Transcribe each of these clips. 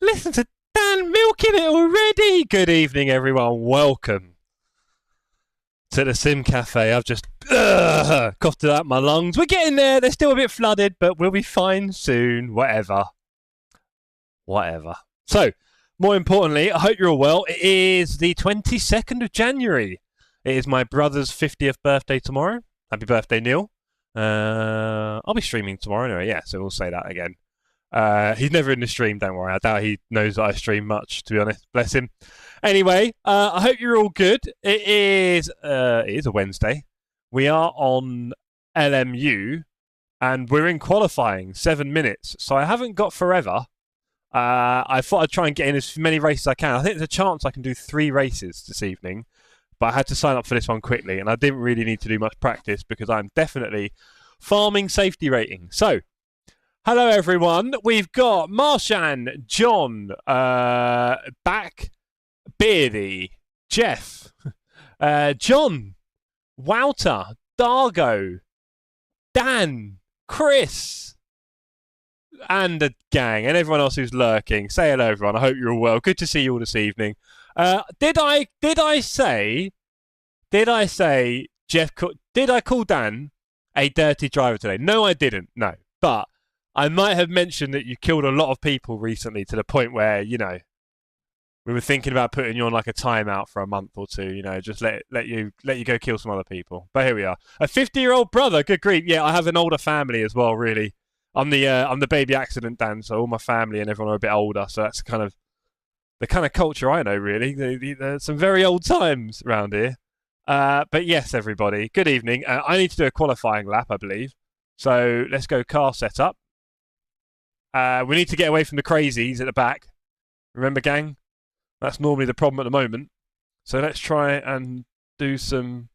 Listen to Dan milking it already. Good evening, everyone. Welcome to the Sim Cafe. I've just coughed it out my lungs. We're getting there. They're still a bit flooded, but we'll be fine soon. Whatever. So, more importantly, I hope you're all well. It is the 22nd of January. It is my brother's 50th birthday tomorrow. Happy birthday, Neil. I'll be streaming tomorrow anyway, yeah, so we'll say that again. He's never in the stream, don't worry. I doubt he knows that I stream much, to be honest. Bless him. Anyway, I hope you're all good. It is a Wednesday. We are on LMU, and we're in qualifying, 7 minutes. So I haven't got forever. I thought I'd try and get in as many races as I can. I think there's a chance I can do 3 races this evening, but I had to sign up for this one quickly, and I didn't really need to do much practice because I'm definitely farming safety rating. So, hello everyone. We've got Marshan, John, Back, Beardy, Jeff, John, Wouter, Dargo, Dan, Chris, and the gang, and everyone else who's lurking. Say hello, everyone. I hope you're all well. Good to see you all this evening. Did I say, Jeff? Did I call Dan a dirty driver today? No, I didn't. No, but I might have mentioned that you killed a lot of people recently to the point where, you know, we were thinking about putting you on like a timeout for a month or two. You know, just let you go kill some other people. But here we are. A 50-year-old brother. Good grief. Yeah, I have an older family as well. Really, I'm the baby accident Dan, so all my family and everyone are a bit older. So that's kind of the kind of culture I know. Really, there's some very old times around here. But yes, everybody, good evening. I need to do a qualifying lap, I believe. So let's go car setup. We need to get away from the crazies at the back. Remember, gang? That's normally the problem at the moment. So let's try and do some...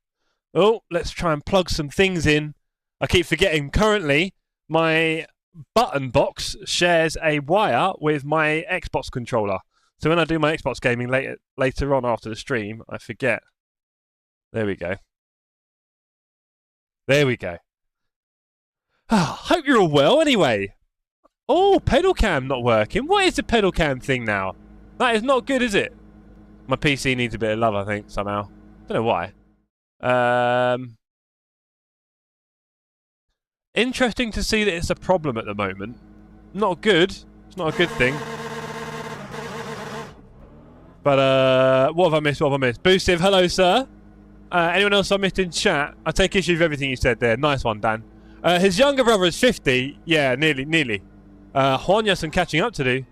Oh, let's try and plug some things in. I keep forgetting. Currently, my button box shares a wire with my Xbox controller. So when I do my Xbox gaming later on after the stream, I forget. There we go. There we go. Hope you're all well anyway. Oh, pedal cam not working. What is the pedal cam thing now? That is not good, is it? My PC needs a bit of love, I think, somehow. Don't know why. Interesting to see that it's a problem at the moment. Not good. It's not a good thing. But, what have I missed? What have I missed? Boostive, hello, sir. Anyone else I missed in chat? I take issue with everything you said there. Nice one, Dan. His younger brother is 50. Yeah, nearly. Juan has some catching up to do.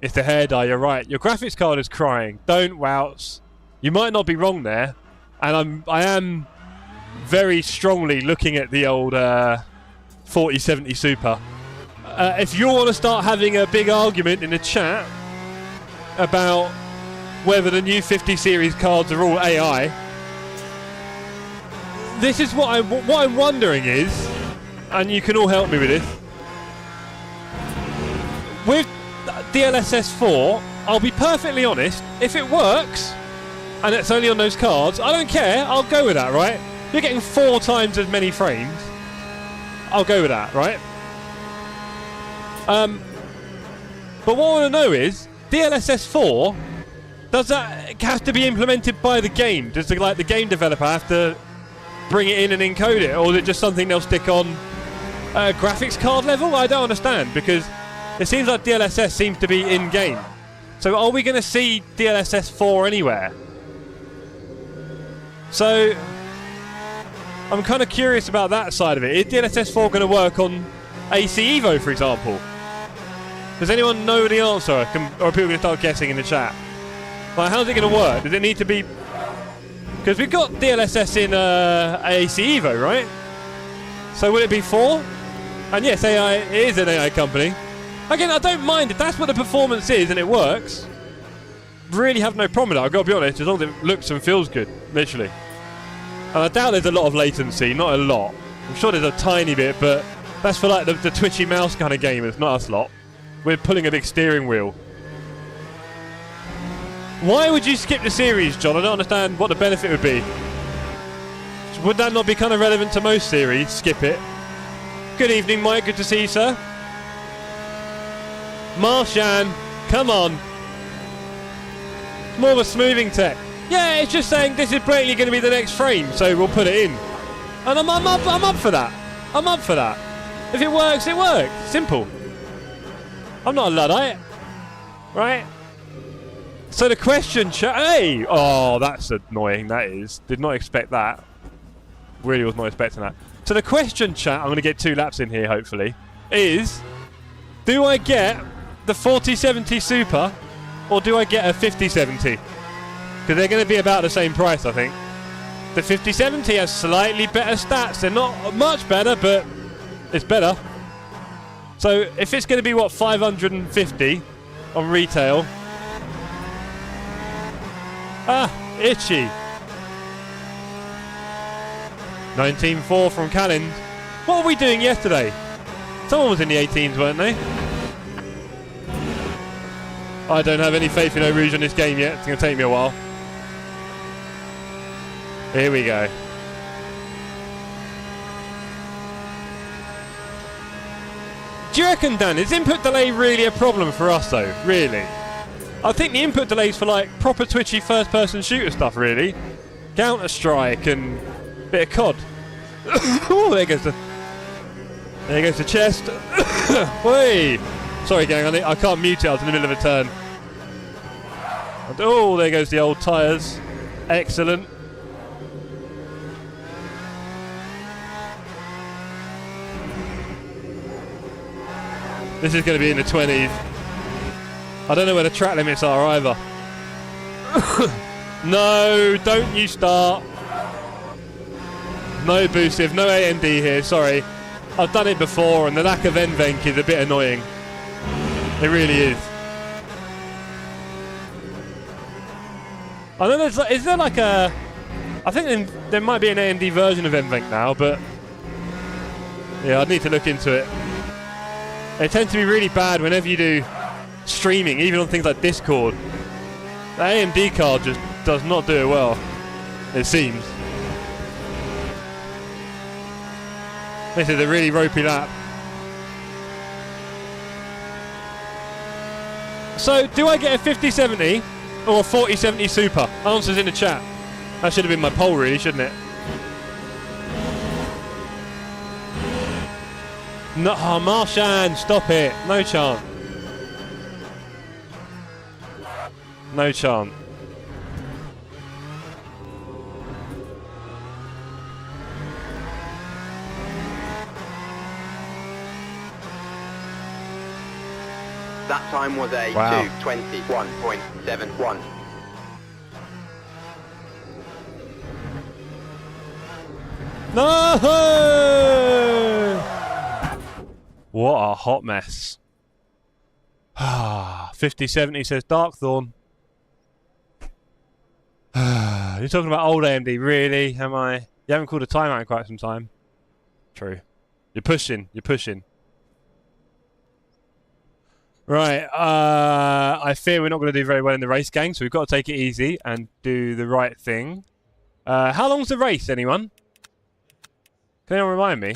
It's the hair dye, you're right. Your graphics card is crying. Don't wouse. You might not be wrong there. And I am very strongly looking at the old 4070 Super. If you want to start having a big argument in the chat about whether the new 50 series cards are all AI, this is what I'm wondering is, and you can all help me with this, with DLSS 4, I'll be perfectly honest, if it works and it's only on those cards, I don't care, I'll go with that, right? You're getting 4 times as many frames, I'll go with that, right? But what I want to know is, DLSS 4, does that have to be implemented by the game? Does the game developer have to bring it in and encode it, or is it just something they'll stick on graphics card level? I don't understand, because it seems like DLSS seems to be in-game. So are we going to see DLSS 4 anywhere? So I'm kind of curious about that side of it. Is DLSS 4 going to work on AC Evo, for example? Does anyone know the answer? Or are people going to start guessing in the chat? Like, how's it going to work? Does it need to be... Because we've got DLSS in AC Evo, right? So will it be 4? And yes, AI it is an AI company. Again, I don't mind if that's what the performance is and it works. Really have no problem with that, I've got to be honest, as long as it looks and feels good, literally. And I doubt there's a lot of latency, not a lot. I'm sure there's a tiny bit, but that's for like the twitchy mouse kind of gamers, not us lot. We're pulling a big steering wheel. Why would you skip the series, John? I don't understand what the benefit would be. Would that not be kind of relevant to most series? Skip it. Good evening, Mike. Good to see you, sir. Marshan, come on. It's more of a smoothing tech. Yeah, it's just saying this is blatantly going to be the next frame, so we'll put it in. And I'm up for that. I'm up for that. If it works, it works. Simple. I'm not a Luddite. Right? So the question, hey! Oh, that's annoying, that is. Did not expect that. Really was not expecting that. So the question, chat, I'm going to get 2 laps in here, hopefully, is, do I get the 4070 Super, or do I get a 5070? Because they're going to be about the same price, I think. The 5070 has slightly better stats. They're not much better, but it's better. So if it's going to be, what, 550 on retail... Ah, itchy. 19.4 from Calland. What were we doing yesterday? Someone was in the 18s, weren't they? I don't have any faith in Eau Rouge on this game yet. It's going to take me a while. Here we go. Do you reckon, Dan, is input delay really a problem for us, though? Really? I think the input delays for like proper twitchy first-person shooter stuff, really. Counter-Strike and a bit of COD. Oh, there goes the chest. Wait. Sorry, gang. I can't mute it. I was in the middle of a turn. Oh, there goes the old tyres. Excellent. This is going to be in the 20s. I don't know where the track limits are either. No, don't you start. No boostive, no AMD here, sorry. I've done it before and the lack of NVENC is a bit annoying. It really is. I know there's, is there like a... I think there might be an AMD version of NVENC now, but... Yeah, I'd need to look into it. They tend to be really bad whenever you do streaming, even on things like Discord. The AMD card just does not do it well, it seems. This is a really ropey lap. So, do I get a 5070 or a 4070 Super? Answers in the chat. That should have been my poll, really, shouldn't it? No, oh, Marshan, stop it. No chance. No chance. That time was a 2:21.71. No! What a hot mess. 5070 says Darkthorn. You're talking about old AMD, really? Am I? You haven't called a timeout in quite some time. True. You're pushing. You're pushing. Right. I fear we're not going to do very well in the race, gang, so we've got to take it easy and do the right thing. How long's the race, anyone? Can anyone remind me?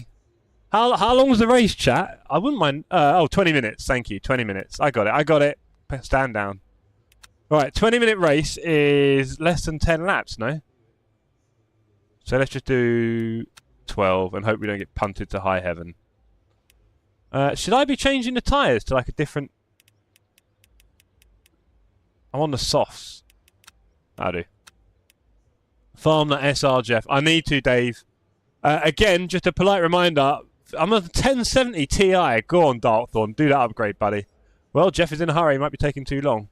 How long's the race, chat? I wouldn't mind. 20 minutes. Thank you. 20 minutes. I got it. I got it. Stand down. Right, 20-minute race is less than 10 laps, no? So let's just do 12 and hope we don't get punted to high heaven. Should I be changing the tyres to like a different... I'm on the softs. That'll do. Farm that SR, Jeff. I need to, Dave. Again, just a polite reminder. I'm a 1070 Ti. Go on, Darkthorn. Do that upgrade, buddy. Well, Jeff is in a hurry. He might be taking too long.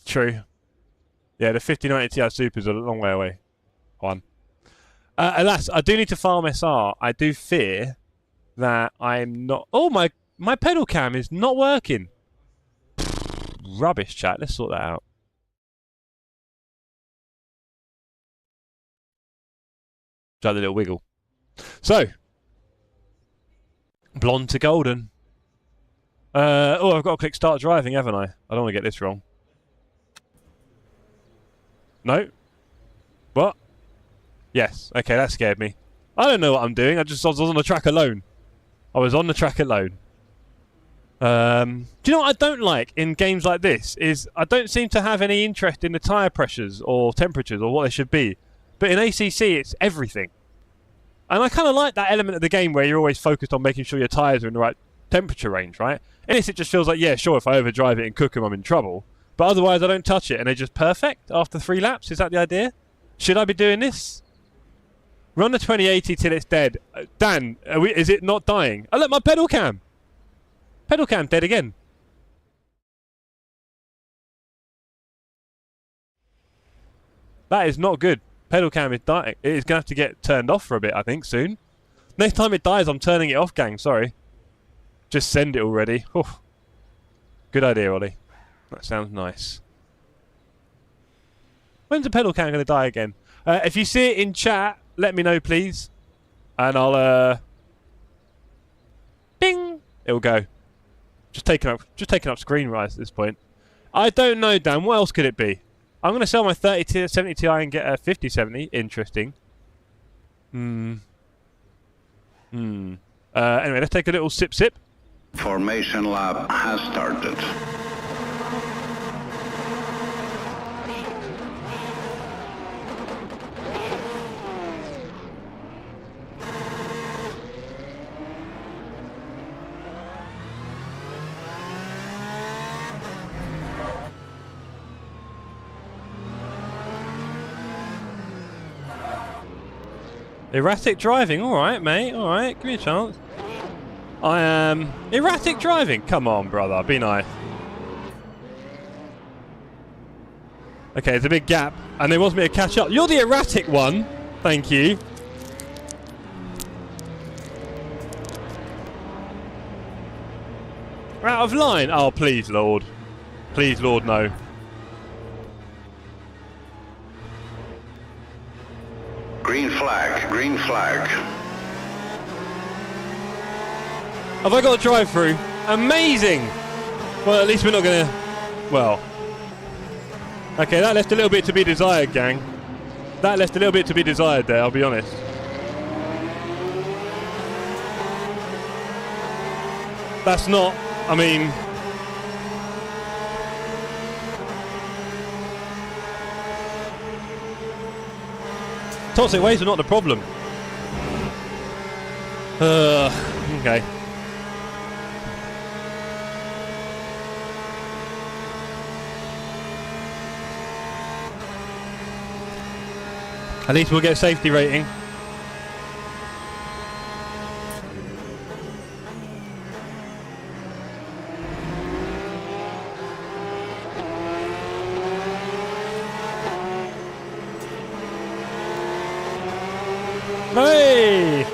True. Yeah, the 5090 Ti Super is a long way away. Alas, I do need to farm SR. I do fear that I'm not... Oh, my pedal cam is not working. Rubbish, chat. Let's sort that out. Just a little wiggle. So. Blonde to golden. Oh, I've got to click start driving, haven't I? I don't want to get this wrong. No? What? Yes. Okay, that scared me. I don't know what I'm doing. I was on the track alone. I was on the track alone. Do you know what I don't like in games like this? Is I don't seem to have any interest in the tyre pressures or temperatures or what they should be. But in ACC, it's everything. And I kind of like that element of the game where you're always focused on making sure your tyres are in the right temperature range, right? And it just feels like, yeah, sure, if I overdrive it and cook them, I'm in trouble. But otherwise, I don't touch it, and they're just perfect after 3 laps. Is that the idea? Should I be doing this? Run the 2080 till it's dead. Dan, is it not dying? Oh, look, my pedal cam. Pedal cam dead again. That is not good. Pedal cam is dying. It is going to have to get turned off for a bit, I think, soon. Next time it dies, I'm turning it off, gang. Sorry. Just send it already. Oh. Good idea, Ollie. That sounds nice. When's the pedal cam going to die again? If you see it in chat, let me know, please. And I'll, bing! It'll go. Just taking up screen rise at this point. I don't know, Dan. What else could it be? I'm going to sell my 3070 Ti and get a 5070. Interesting. Anyway, let's take a little sip. Formation lab has started. Erratic driving, alright mate, alright, give me a chance. I am... Erratic driving? Come on brother, be nice. Okay, there's a big gap, and they want me to catch up. You're the erratic one, thank you. We're out of line? Oh, please Lord. Please Lord, no. Green flag, green flag. Have I got a drive-through? Amazing! Well, at least we're not going to... Well... Okay, that left a little bit to be desired, gang. That left a little bit to be desired there, I'll be honest. That's not... I mean... Toxic waves are not the problem. Okay. At least we'll get a safety rating. Hey!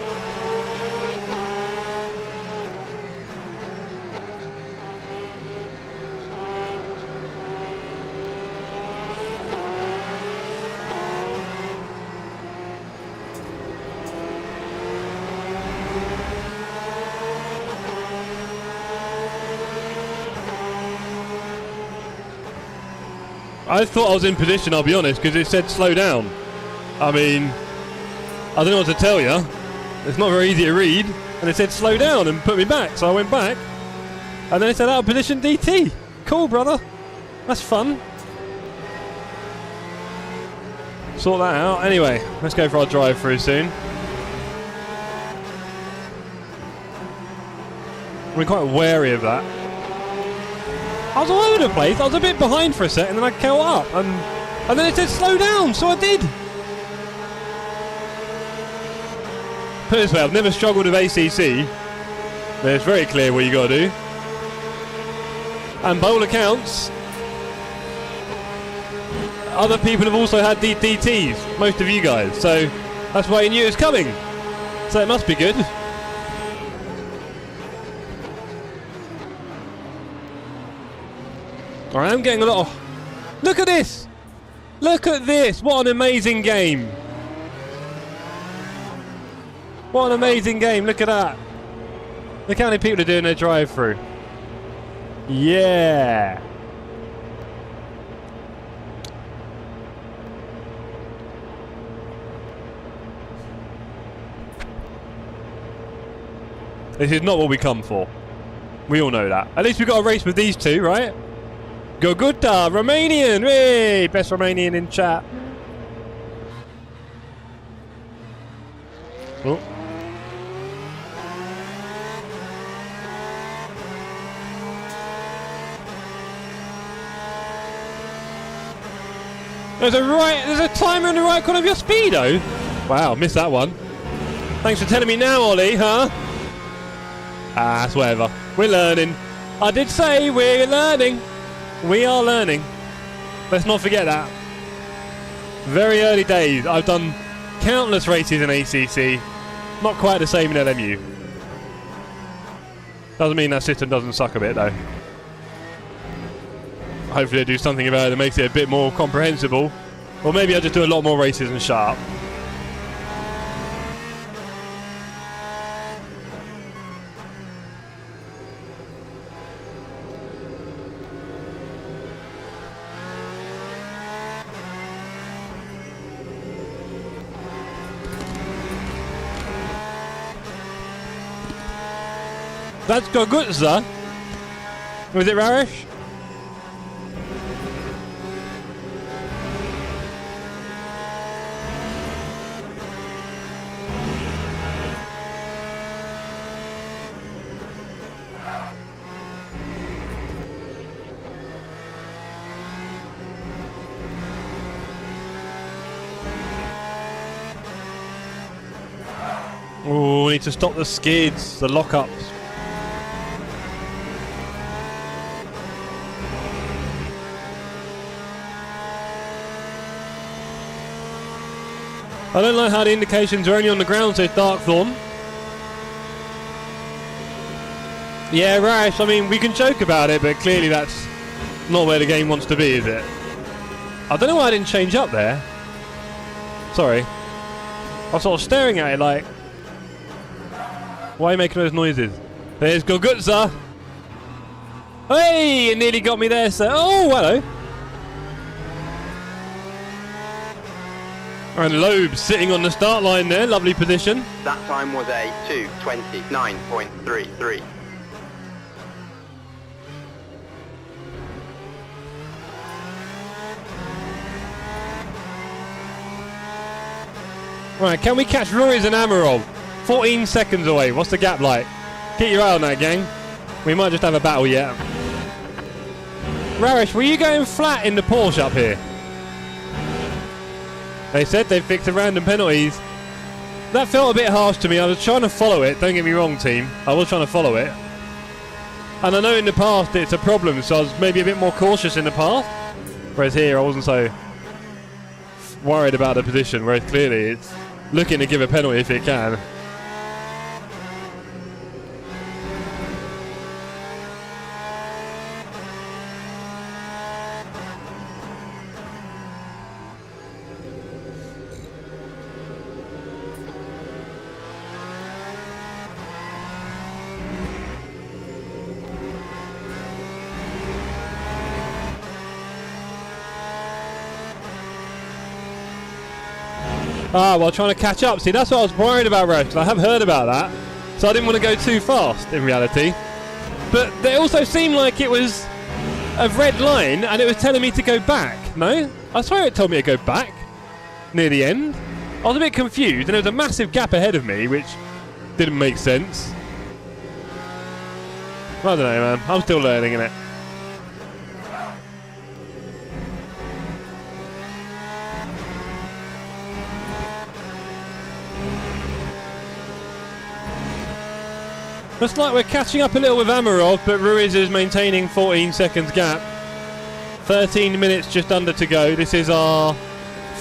I thought I was in position, I'll be honest, because it said slow down. I mean... I don't know what to tell you. It's not very easy to read. And it said slow down and put me back. So I went back. And then it said out of position DT. Cool, brother. That's fun. Sort that out. Anyway, let's go for our drive-through soon. We're quite wary of that. I was all over the place. I was a bit behind for a sec and then I caught up. And then it said slow down. So I did. Put it this way, I've never struggled with ACC. But it's very clear what you got to do. And by all accounts, other people have also had DTs, most of you guys. So that's why you knew it was coming. So it must be good. I am getting a lot of... Look at this! Look at this! What an amazing game! What an amazing game, look at that. Look how many people are doing their drive-through. Yeah. This is not what we come for. We all know that. At least we got a race with these two, right? Goguta, Romanian! Hey, best Romanian in chat. Oh. There's a timer in the right corner of your speedo. Wow, missed that one. Thanks for telling me now, Ollie, huh? Ah, it's whatever. We're learning. I did say we're learning. We are learning. Let's not forget that. Very early days. I've done countless races in ACC. Not quite the same in LMU. Doesn't mean that system doesn't suck a bit, though. Hopefully I do something about it that makes it a bit more comprehensible. Or maybe I'll just do a lot more races and shut up. That's Gogutza. Was it Rarish? Oh, we need to stop the skids, the lockups. I don't like how the indications are only on the ground, says Darkthorn. Yeah, Rash, I mean, we can joke about it, but clearly that's not where the game wants to be, is it? I don't know why I didn't change up there. Sorry. I was sort of staring at it like, why are you making those noises? There's Gogutza. Hey, it nearly got me there, sir. Oh, hello. And Loeb sitting on the start line there, lovely position. That time was a 2:29.33. Right, can we catch Ruiz and Amarov? 14 seconds away. What's the gap like? Get your eye on that, gang. We might just have a battle yet. Rarish, were you going flat in the Porsche up here? They said they fixed the random penalties. That felt a bit harsh to me. I was trying to follow it. Don't get me wrong, team. I was trying to follow it. And I know in the past it's a problem, so I was maybe a bit more cautious in the past. Whereas here I wasn't so worried about the position, whereas clearly it's looking to give a penalty if it can. Ah, well, trying to catch up. See, that's what I was worried about, Rose. I have heard about that. So I didn't want to go too fast, in reality. But it also seemed like it was a red line, and it was telling me to go back. No? I swear it told me to go back near the end. I was a bit confused, and there was a massive gap ahead of me, which didn't make sense. I don't know, man. I'm still learning, innit? Looks like we're catching up a little with Amarov, but Ruiz is maintaining 14 seconds gap. 13 minutes just under to go. This is our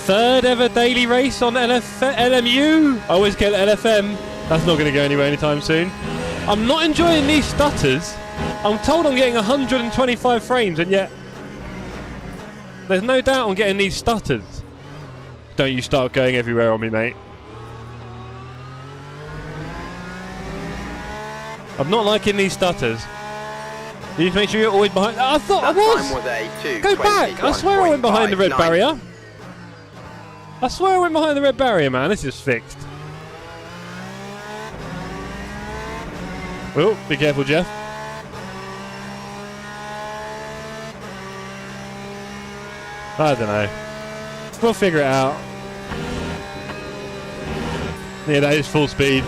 third ever daily race on LMU. I always get LFM. That's not going to go anywhere anytime soon. I'm not enjoying these stutters. I'm told I'm getting 125 frames, and yet there's no doubt I'm getting these stutters. Don't you start going everywhere on me, mate. I'm not liking these stutters. You need to make sure you're always behind. I thought I was. Go back! I swear I went behind the red barrier. I swear I went behind the red barrier, man. This is fixed. Oh, be careful, Jeff. I don't know. We'll figure it out. Yeah, that is full speed.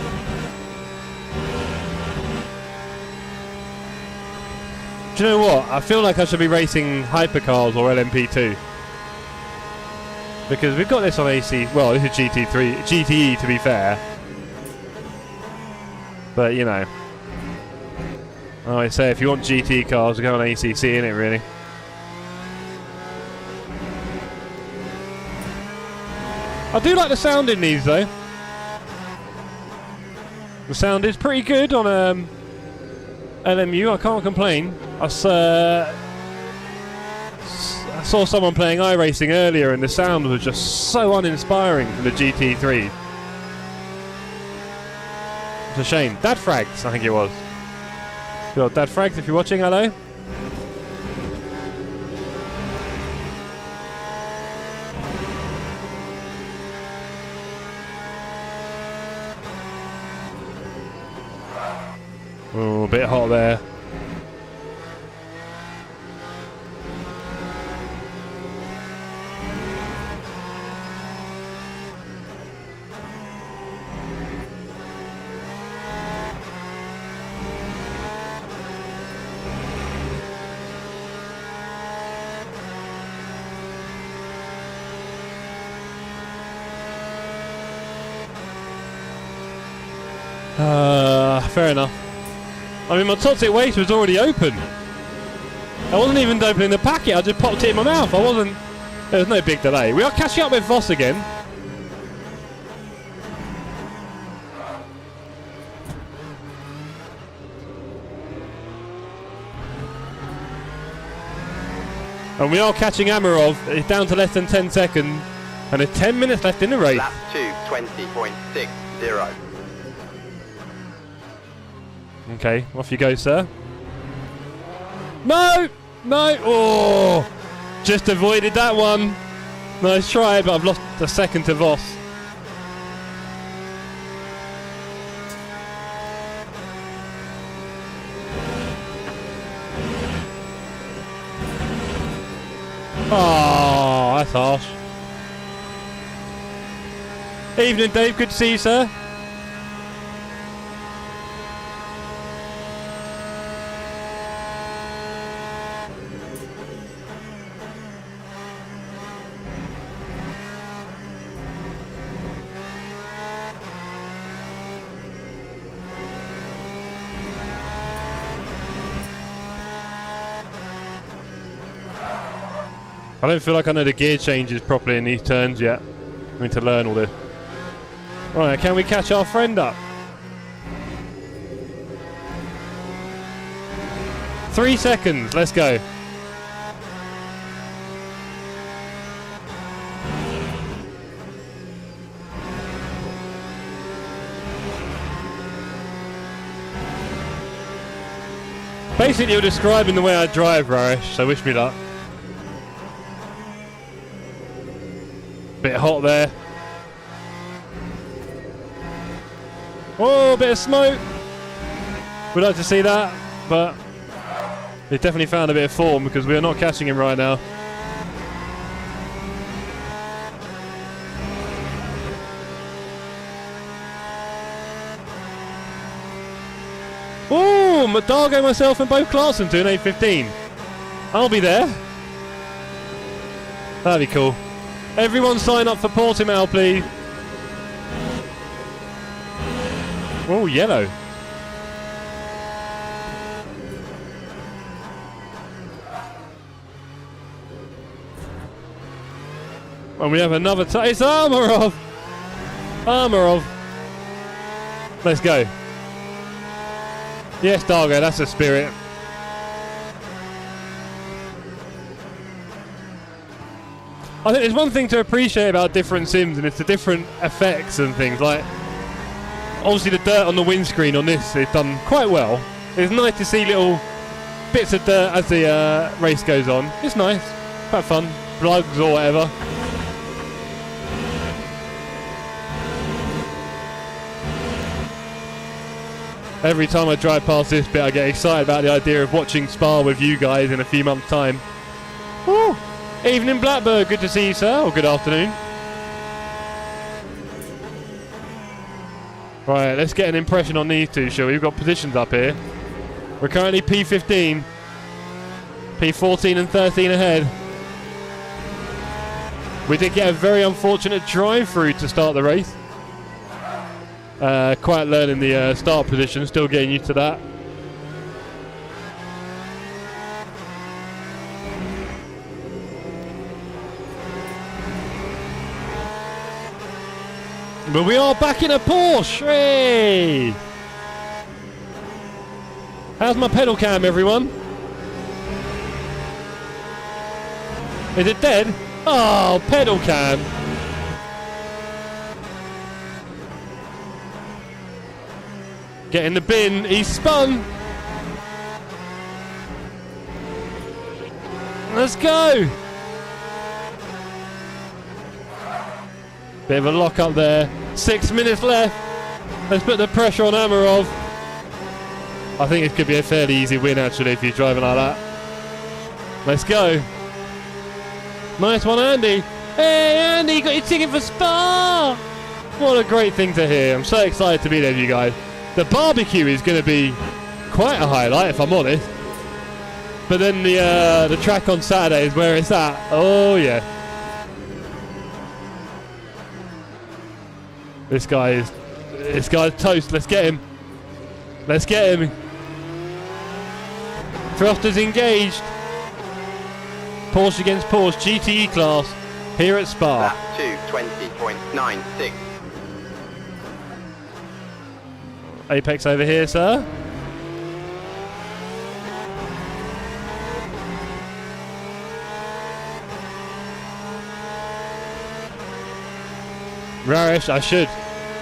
Do you know what? I feel like I should be racing hypercars or LMP2. Because we've got this on AC. Well, this is GTE to be fair. But you know, I always say if you want GT cars, go on ACC in it really. I do like the sound in these though. The sound is pretty good on LMU. I can't complain. I saw someone playing iRacing earlier, and the sound was just so uninspiring from the GT3. It's a shame. Dad Frags, I think it was. Good Dad Frags, if you're watching, hello. Oh, a bit hot there. Fair enough. I mean, my toxic waste was already open. I wasn't even opening the packet, I just popped it in my mouth. There was no big delay. We are catching up with Voss again. And we are catching Amarov. It's down to less than 10 seconds. And there's 10 minutes left in the race. Lap 2, 20.60. Okay, off you go, sir. No! No! Oh! Just avoided that one. Nice try, but I've lost a second to Voss. Oh, that's harsh. Evening, Dave. Good to see you, sir. I don't feel like I know the gear changes properly in these turns yet. I need to learn all this. Right, can we catch our friend up? 3 seconds, let's go. Basically, you're describing the way I drive, Raresh, so wish me luck. Bit hot there. Oh, bit of smoke. We'd like to see that, but he's definitely found a bit of form because we are not catching him right now. Oh, Dargo, myself, and Bo Clarkson doing 8:15. I'll be there. That'd be cool. Everyone sign up for Portimao, please. Oh, yellow. And we have another it's Amarov. Amarov. Let's go. Yes, Dargo, that's the spirit. I think there's one thing to appreciate about different sims, and it's the different effects and things. Like, obviously the dirt on the windscreen on this is done quite well. It's nice to see little bits of dirt as the race goes on. It's nice, quite fun. Plugs or whatever. Every time I drive past this bit, I get excited about the idea of watching Spa with you guys in a few months' time. Woo! Evening, Blackbird. Good to see you, sir. Or good afternoon. Right, let's get an impression on these two, shall we? We've got positions up here. We're currently P15. P14 and 13 ahead. We did get a very unfortunate drive-through to start the race. Quite learning the start position, still getting used to that. But we are back in a Porsche! Hey! How's my pedal cam, everyone? Is it dead? Oh, pedal cam! Get in the bin, he's spun! Let's go! Bit of a lock up there. 6 minutes left. Let's put the pressure on Amarov. I think it could be a fairly easy win actually if he's driving like that. Let's go. Nice one, Andy. Hey, Andy, you got your ticket for Spa. What a great thing to hear. I'm so excited to be there with you guys. The barbecue is going to be quite a highlight if I'm honest. But then the track on Saturday is where it's at. Oh yeah. This guy's toast. Let's get him. Let's get him. Thrusters engaged. Porsche against Porsche GTE class here at Spa. Lap 2:20.96. Apex over here, sir. Rarish, I should.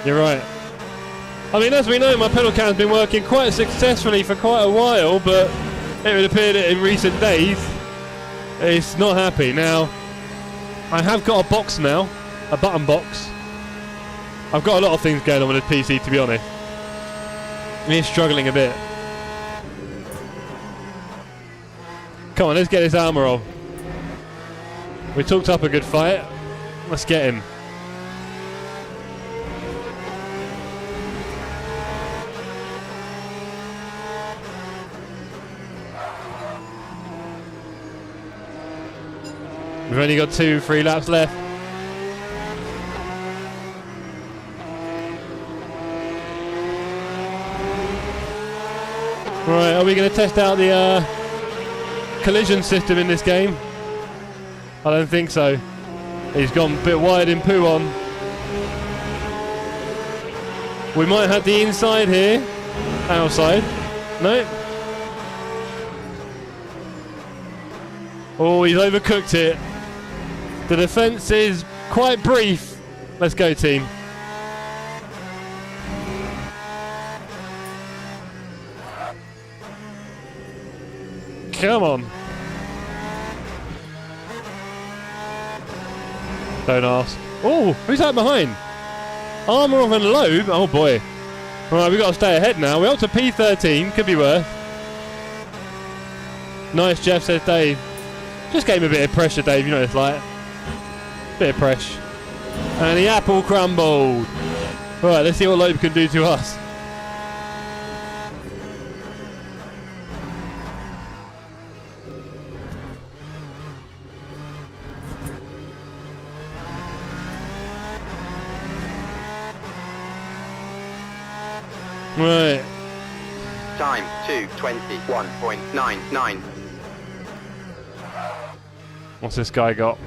You're right. I mean, as we know, my pedal cam's been working quite successfully for quite a while, but it would appear that in recent days, it's not happy. Now, I have got a box now, a button box. I've got a lot of things going on with the PC, to be honest. It's struggling a bit. Come on, let's get this armour off. We talked up a good fight. Let's get him. We've only got 2-3 laps left. Right, are we going to test out the collision system in this game? I don't think so. He's gone a bit wide in poo on. We might have the inside here. Outside. No. Oh, he's overcooked it. The defence is quite brief. Let's go, team. Come on. Don't ask. Oh, who's that behind? Armourov and Loeb. Oh boy. Right, we've got to stay ahead now. We're up to P13. Could be worse. Nice, Jeff, says Dave. Just gave him a bit of pressure, Dave. You know what it's like. Bit of pressure. And the apple crumbled. Right, let's see what Loeb can do to us. Right. Time 2:21.99. What's this guy got?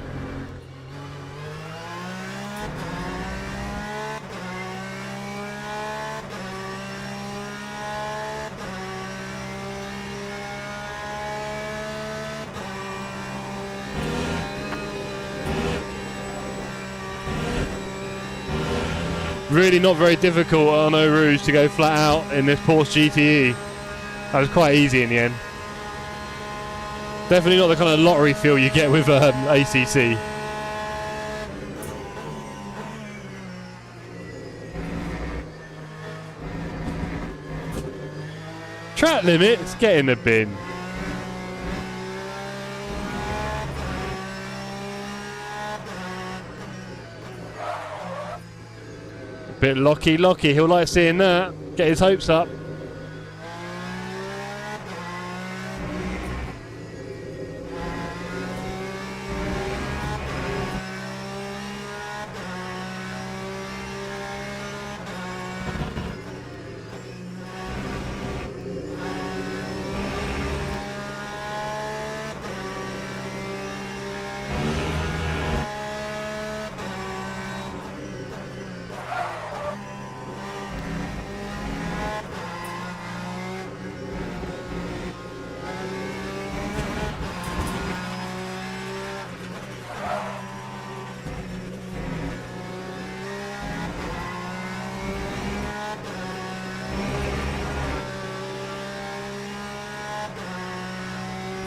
Really not very difficult on Eau Rouge to go flat out in this Porsche GTE. That was quite easy in the end. Definitely not the kind of lottery feel you get with ACC. Track limits, get in the bin. Bit locky, he'll like seeing that. Get his hopes up.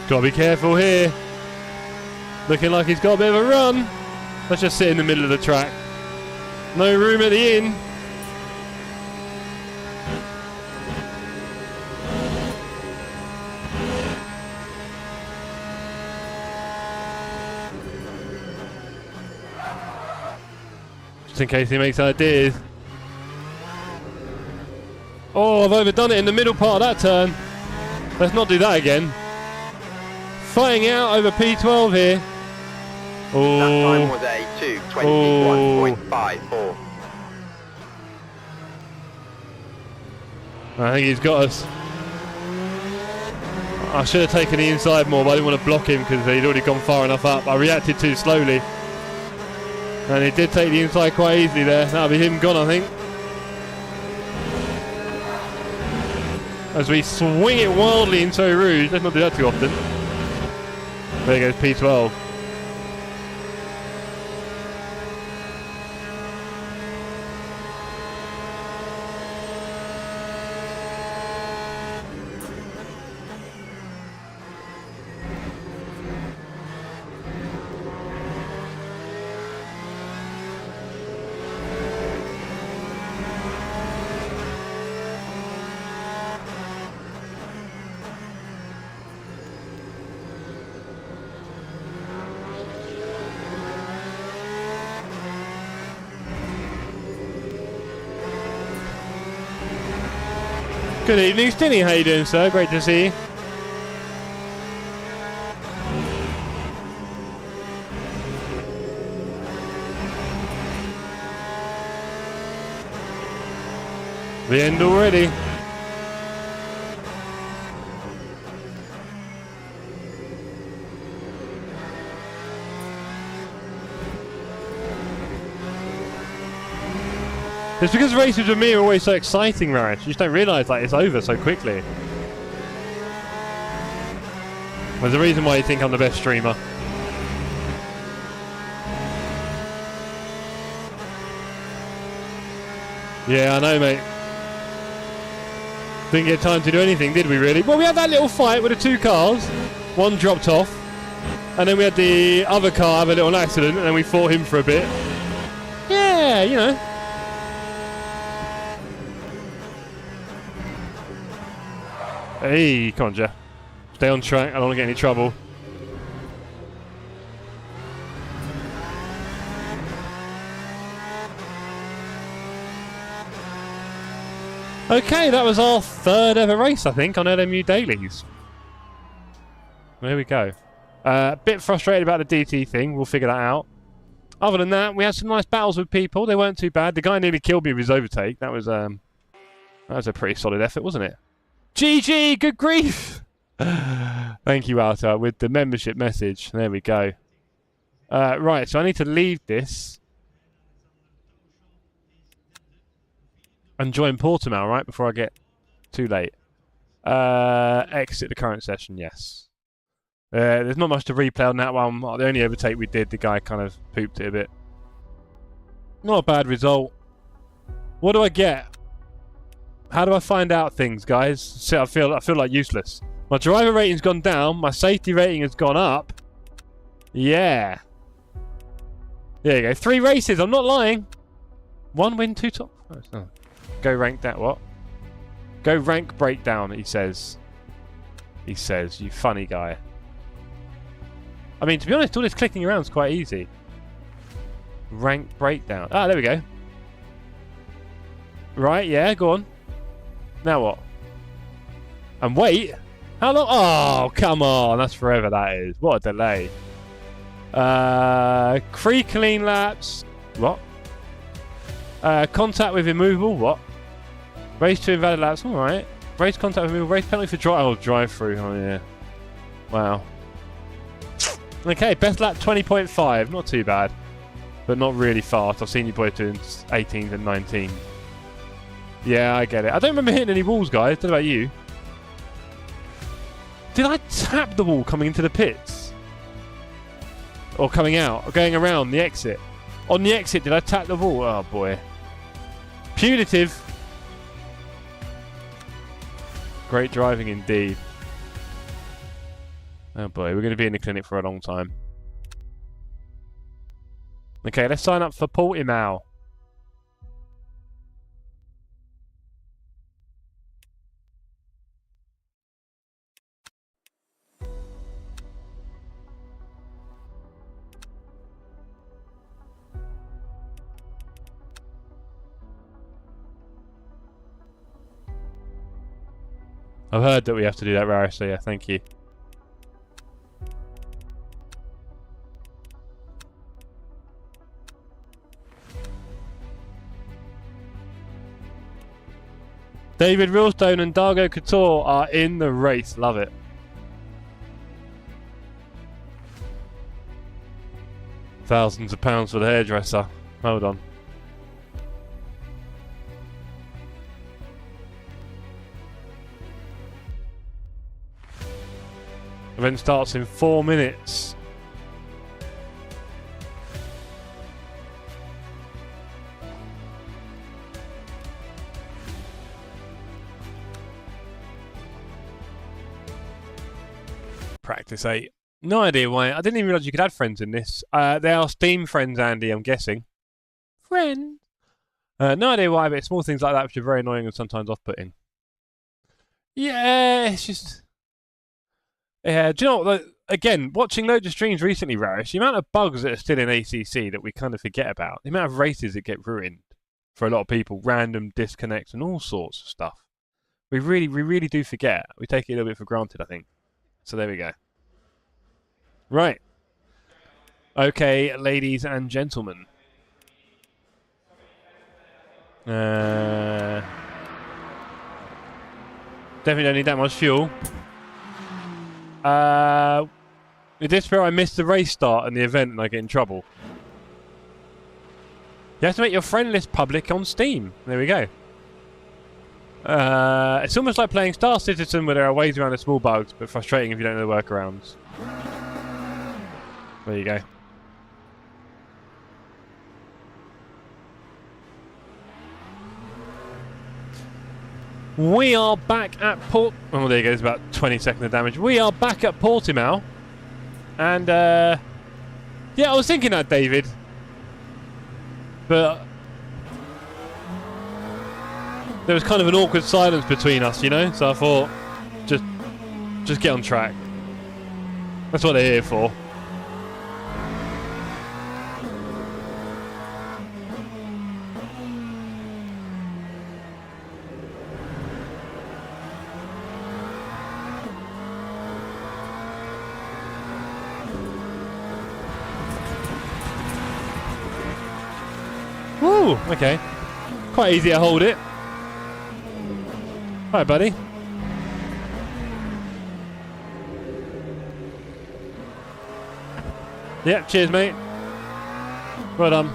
Gotta be careful here. Looking like he's got a bit of a run. Let's just sit in the middle of the track. No room at the inn. Just in case he makes ideas. Oh, I've overdone it in the middle part of that turn. Let's not do that again. Fighting out over P12 here. Oh. That time was a 2:21.54. I think he's got us. I should have taken the inside more, but I didn't want to block him because he'd already gone far enough up. I reacted too slowly. And he did take the inside quite easily there. That'll be him gone, I think. As we swing it wildly in Eau Rouge. Let's not do that too often. There goes P12. Good evening, Stinny. How you doing, sir? Great to see you. The end already. It's because races with me are always so exciting, Rarish. You just don't realise like it's over so quickly. There's a reason why you think I'm the best streamer. Yeah, I know, mate. Didn't get time to do anything, did we really? Well, we had that little fight with the two cars. One dropped off. And then we had the other car have a little accident, and then we fought him for a bit. Yeah, you know. Hey, come on, Jeff. Stay on track. I don't want to get any trouble. Okay, that was our third ever race, I think, on LMU Dailies. There we go. A bit frustrated about the DT thing. We'll figure that out. Other than that, we had some nice battles with people. They weren't too bad. The guy nearly killed me with his overtake. That was a pretty solid effort, wasn't it? GG, good grief. Thank you, Alta, with the membership message. There we go. Right, so I need to leave this and join Portimao, right, before I get too late. Exit the current session, yes. There's not much to replay on that one. The only overtake we did, the guy kind of pooped it a bit. Not a bad result. What do I get? How do I find out things, guys? See, I feel like useless. My driver rating's gone down. My safety rating has gone up. Yeah. There you go. 3 races. I'm not lying. 1 win, 2 top. Oh. Go rank that. What? Go rank breakdown. He says. He says. You funny guy. I mean, to be honest, all this clicking around is quite easy. Rank breakdown. Ah, there we go. Right. Yeah. Go on. Now what? And wait. How long? Oh, come on. That's forever, that is. What a delay. 3 clean laps. What? Contact with immovable. What? Race 2 invalid laps. All right. Race contact with immovable. Race penalty for drive. Oh, drive through. Oh, yeah. Wow. Okay, best lap 20.5. Not too bad. But not really fast. I've seen you boys doing 18th and 19th. Yeah, I get it. I don't remember hitting any walls, guys. What about you? Did I tap the wall coming into the pits? Or coming out? Or going around the exit? On the exit, did I tap the wall? Oh, boy. Punitive. Great driving indeed. Oh, boy. We're going to be in the clinic for a long time. Okay, let's sign up for Portimao. I've heard that we have to do that, Rara, so yeah, thank you. David Realstone and Dargo Couture are in the race. Love it. Thousands of pounds for the hairdresser. Hold on. Event starts in 4 minutes. Practice 8. No idea why. I didn't even realise you could add friends in this. They are Steam friends, Andy, I'm guessing. Friend. No idea why, but it's small things like that which are very annoying and sometimes off-putting. Yeah, it's just... Yeah, do you know what? Again, watching loads of streams recently, Rarish, the amount of bugs that are still in ACC that we kind of forget about, the amount of races that get ruined for a lot of people, random disconnects and all sorts of stuff. We really do forget. We take it a little bit for granted, I think. So there we go. Right. Okay, ladies and gentlemen. Definitely don't need that much fuel. With this where I missed the race start and the event and I get in trouble. You have to make your friend list public on Steam. There we go. It's almost like playing Star Citizen where there are ways around the small bugs, but frustrating if you don't know the workarounds. There you go. We are back at Port... Oh, there you go. There's about 20 seconds of damage. We are back at Portimao. And, yeah, I was thinking that, David. But... there was kind of an awkward silence between us, you know? So I thought, just get on track. That's what they're here for. Woo! Okay. Quite easy to hold it. Hi, buddy. Yep, cheers, mate. Well done.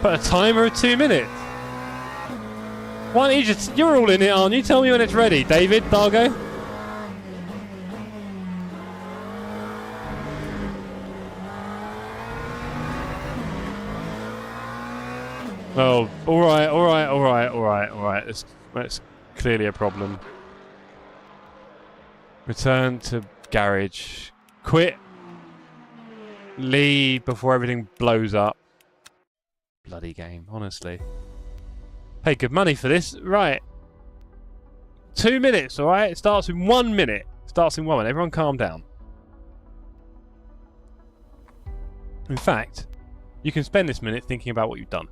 Put a timer of 2 minutes. Why don't you just... You're all in it, aren't you? Tell me when it's ready. David, Dargo? Oh, alright. That's clearly a problem. Return to garage. Quit. Leave before everything blows up. Bloody game, honestly. Pay good money for this. Right. 2 minutes, alright? It starts in 1 minute. Starts in 1 minute. Everyone calm down. In fact, you can spend this minute thinking about what you've done.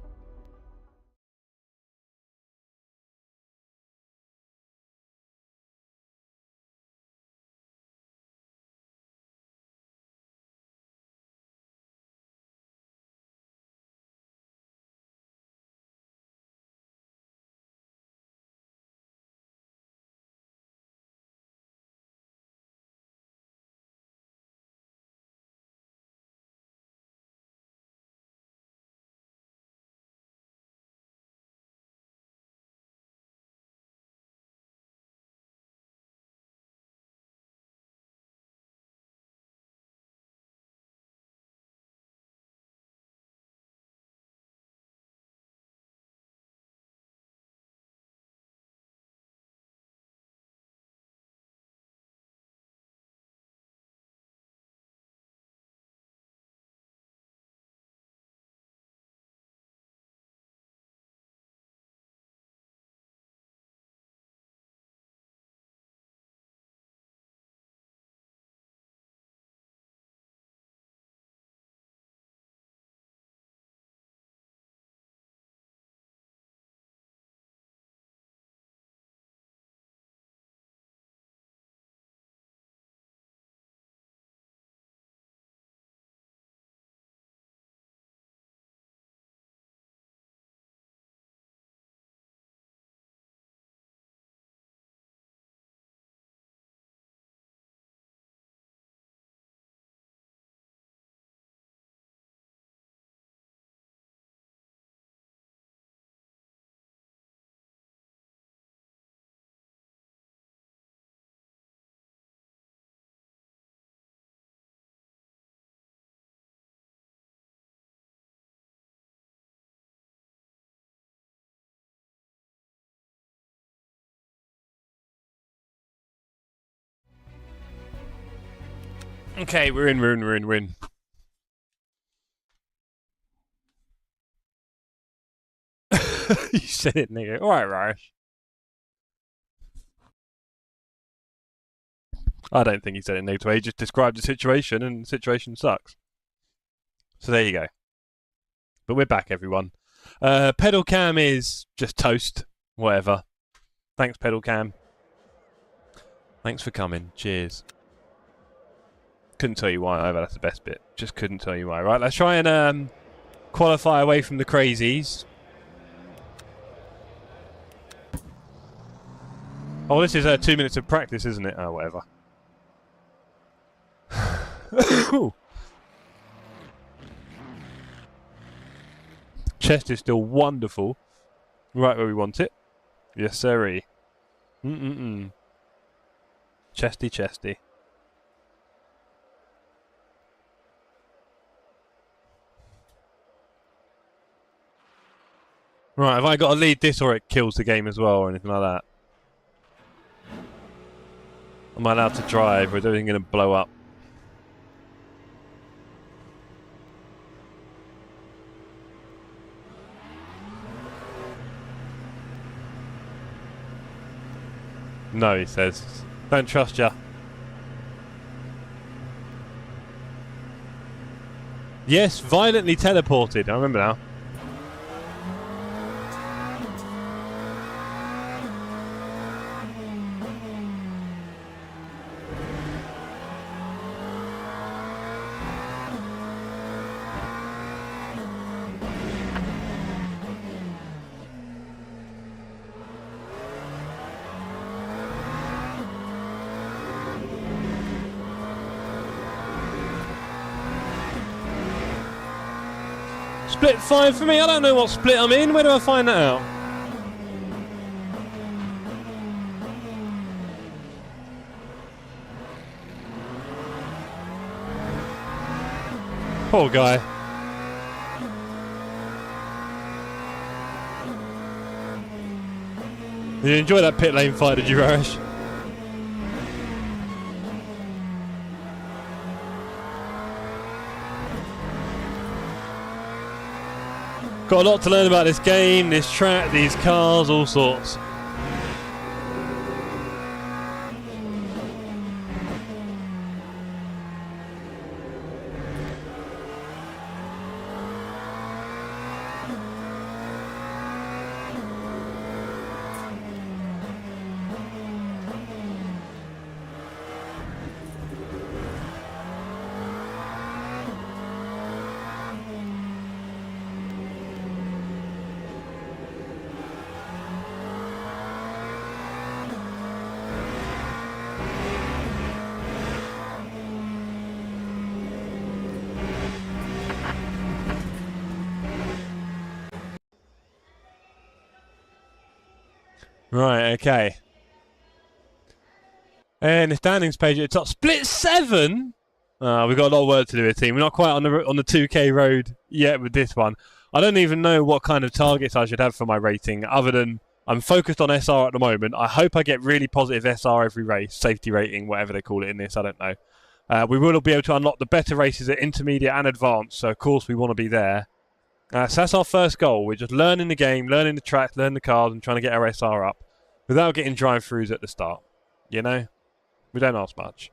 Okay, we're in. You said it, nigga. Alright, Rush. I don't think he said it in a negative way. He just described the situation, and the situation sucks. So there you go. But we're back, everyone. Pedal cam is just toast. Whatever. Thanks, pedal cam. Thanks for coming. Cheers. Couldn't tell you why either. That's the best bit. Just couldn't tell you why. Right, let's try and qualify away from the crazies. Oh, this is 2 minutes of practice, isn't it? Oh, whatever. Chest is still wonderful. Right where we want it. Yes, sirree. Chesty. Right, have I got to lead this or it kills the game as well or anything like that? Am I allowed to drive or is everything going to blow up? No, he says. Don't trust ya. Yes, violently teleported. I remember now. Split 5 for me? I don't know what split I'm in. Where do I find that out? Poor guy. Did you enjoy that pit lane fight, did you, Raresh? Got a lot to learn about this game, this track, these cars, all sorts. Right, okay. And the standings page at the top. Split 7? We've got a lot of work to do here, team. We're not quite on the 2K road yet with this one. I don't even know what kind of targets I should have for my rating, other than I'm focused on SR at the moment. I hope I get really positive SR every race, safety rating, whatever they call it in this, I don't know. We will be able to unlock the better races at intermediate and advanced, so of course we want to be there. So that's our first goal. We're just learning the game, learning the track, learning the cars, and trying to get our SR up without getting drive-throughs at the start. You know? We don't ask much.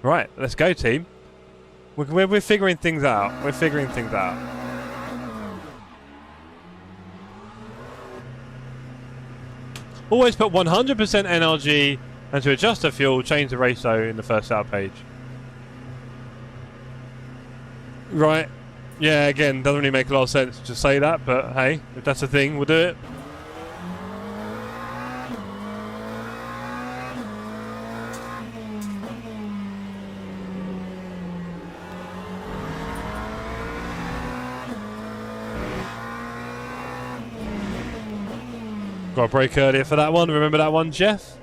Right, let's go, team. We're figuring things out. We're figuring things out. Always put 100% NRG, and to adjust the fuel, change the ratio in the first out page. Right. Yeah, again, doesn't really make a lot of sense to say that, but hey, if that's a thing, we'll do it. Got a break earlier for that one. Remember that one, Jeff?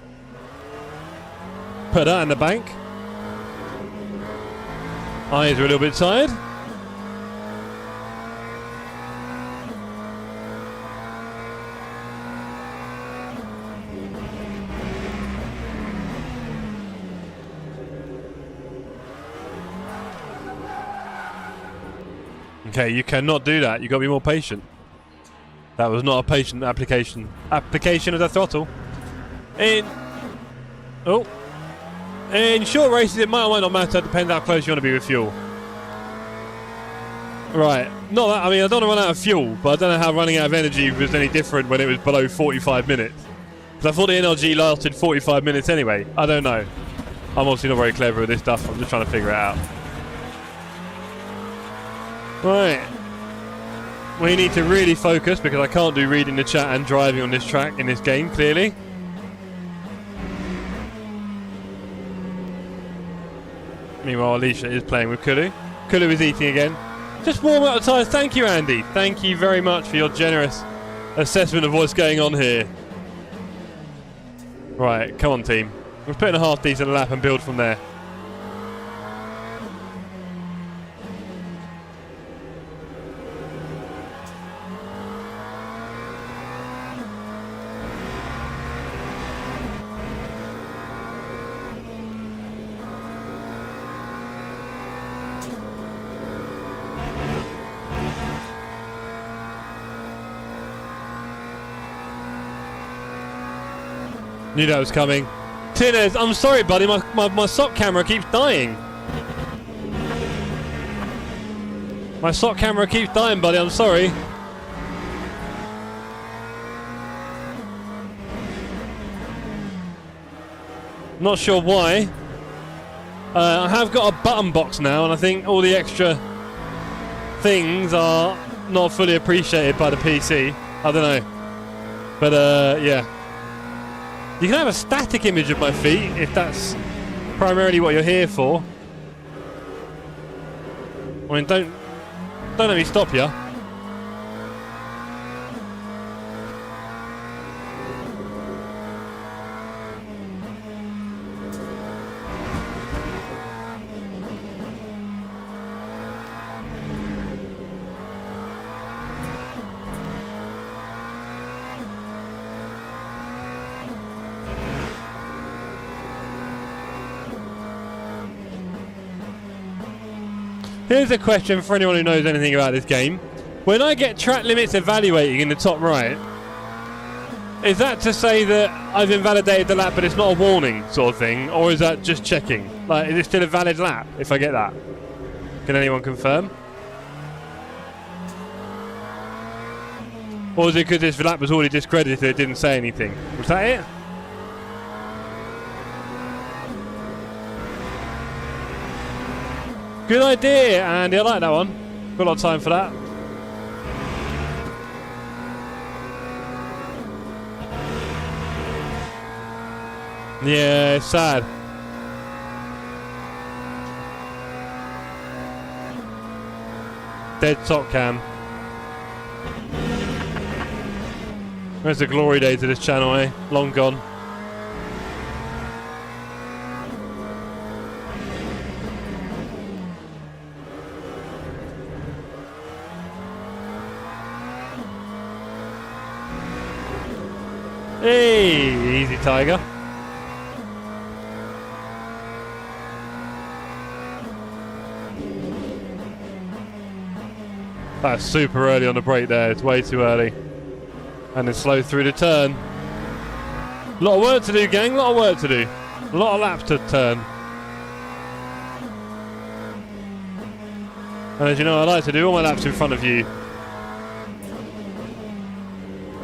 Put that in the bank. Eyes are a little bit tired. Okay, you cannot do that. You've got to be more patient. That was not a patient application of the throttle. In short races, it might or might not matter. Depends how close you want to be with fuel. Right. Not that. I mean, I don't want to run out of fuel, but I don't know how running out of energy was any different when it was below 45 minutes. Because I thought the NLG lasted 45 minutes anyway. I don't know. I'm obviously not very clever with this stuff. I'm just trying to figure it out. Right. We need to really focus because I can't do reading the chat and driving on this track in this game, clearly. Meanwhile, Alicia is playing with Kulu. Kulu is eating again. Just warm up the tyres. Thank you, Andy. Thank you very much for your generous assessment of what's going on here. Right, come on, team. Let's put in a half decent lap and build from there. Knew that was coming. Tinners, I'm sorry, buddy. My SOC camera keeps dying. My SOC camera keeps dying, buddy. I'm sorry. Not sure why. I have got a button box now, and I think all the extra things are not fully appreciated by the PC. I don't know. But, yeah. You can have a static image of my feet if that's primarily what you're here for. I mean, don't let me stop you. Here's a question for anyone who knows anything about this game. When I get track limits evaluating in the top right, is that to say that I've invalidated the lap but it's not a warning sort of thing? Or is that just checking? Like, is it still a valid lap if I get that? Can anyone confirm? Or is it because this lap was already discredited it didn't say anything? Was that it? Good idea, Andy. I like that one. Got a lot of time for that. Yeah, it's sad. Dead top cam. Where's the glory days of this channel, eh? Long gone. Hey, easy Tiger. That's super early on the brake there, it's way too early. And then slow through the turn. A lot of work to do, gang, a lot of work to do. A lot of laps to turn. And as you know, I like to do all my laps in front of you.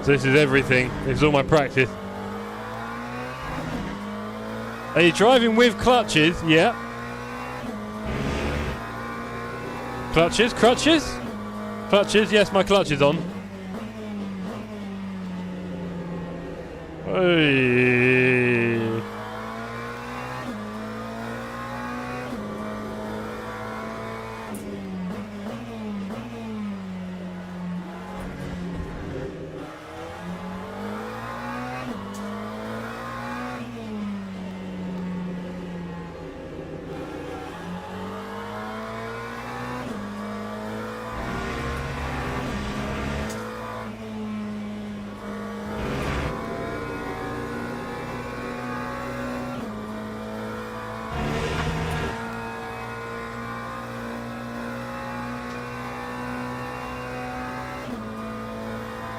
So this is everything. This is all my practice. Are you driving with clutches? Yeah. Clutches? Crutches? Clutches? Yes, my clutch is on. Hey.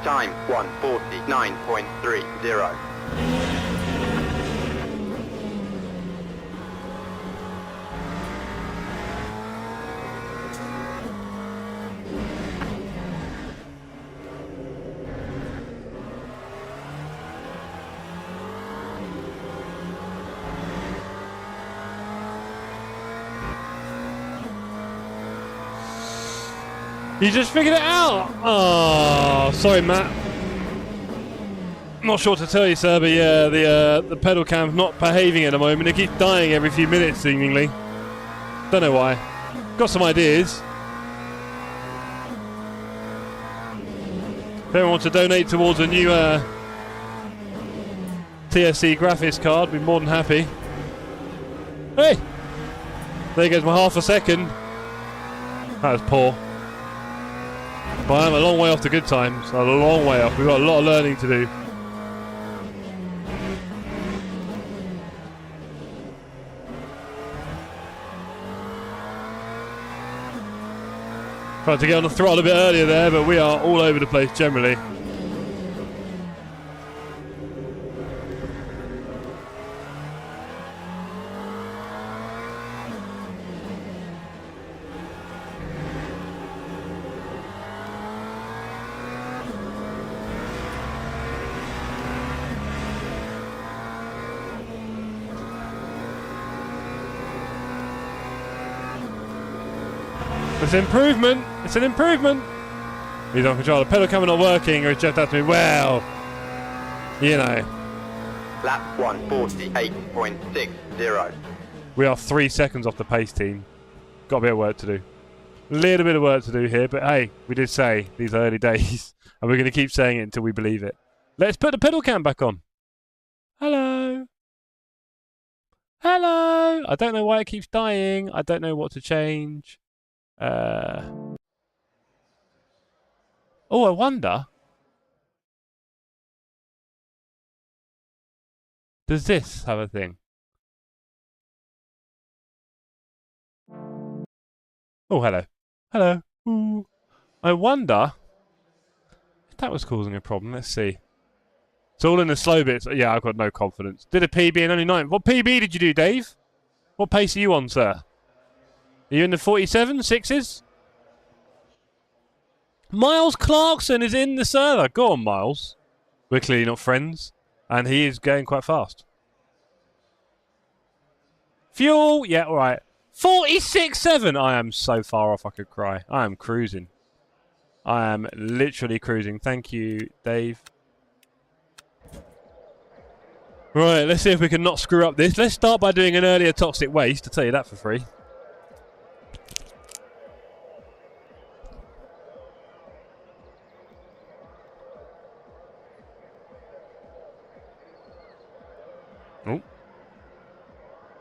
Time 1:49.30. You just figured it out! Oh, sorry, Matt. Not sure what to tell you, sir, but yeah, the pedal cam's not behaving at the moment. It keeps dying every few minutes, seemingly. Don't know why. Got some ideas. If anyone wants to donate towards a new TSC graphics card, I'd be more than happy. Hey! There goes my half a second. That was poor. But I'm a long way off the good times. A long way off. We've got a lot of learning to do. Tried to get on the throttle a bit earlier there, but we are all over the place generally. It's an improvement. It's an improvement. He's on control. The pedal camera not working, or it's just after me. Well, you know. Lap 1:48.60. We are 3 seconds off the pace, team. Got a bit of work to do. Little bit of work to do here, but hey, we did say these are early days, and we're going to keep saying it until we believe it. Let's put the pedal cam back on. Hello. Hello. I don't know why it keeps dying. I don't know what to change. Oh, I wonder. Does this have a thing? Oh, hello. Hello. Ooh. I wonder if that was causing a problem. Let's see. It's all in the slow bits. Yeah, I've got no confidence. Did a PB in only 9. What PB did you do, Dave? What pace are you on, sir? Are you in the 47, 6s? Miles Clarkson is in the server. Go on, Miles. We're clearly not friends. And he is going quite fast. Fuel. Yeah, all right. 46.7. I am so far off I could cry. I am cruising. I am literally cruising. Thank you, Dave. Right, let's see if we can not screw up this. Let's start by doing an earlier toxic waste. I'll tell you that for free. Oh.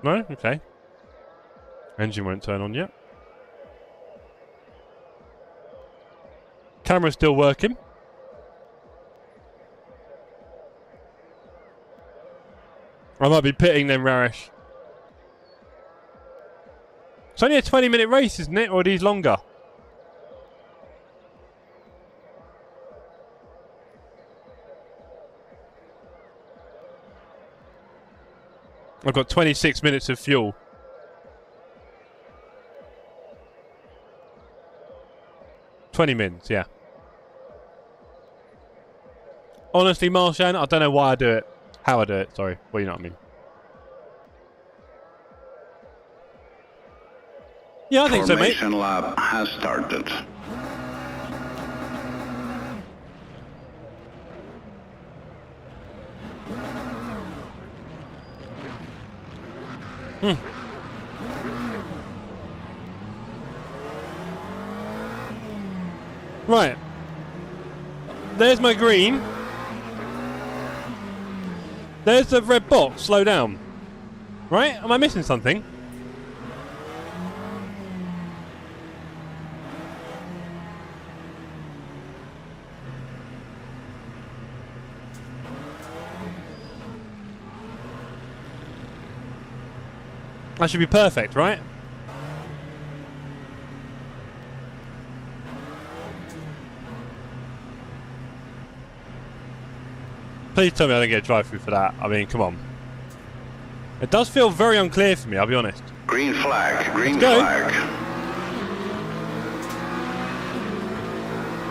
No? Okay. Engine won't turn on yet. Camera's still working. I might be pitting then, Rarish. It's only a 20-minute race, isn't it? Or are these longer? I've got 26 minutes of fuel. $20 yeah. Honestly, Marshan, I don't know why I do it. How I do it, sorry. Well, you know what I mean. Yeah, I think so, mate. Formation lap has started. Right. There's my green. There's the red box. Slow down. Right? Am I missing something? That should be perfect, right? Please tell me I don't get a drive-through for that. I mean, come on. It does feel very unclear for me, I'll be honest. Green flag, green Let's go. flag.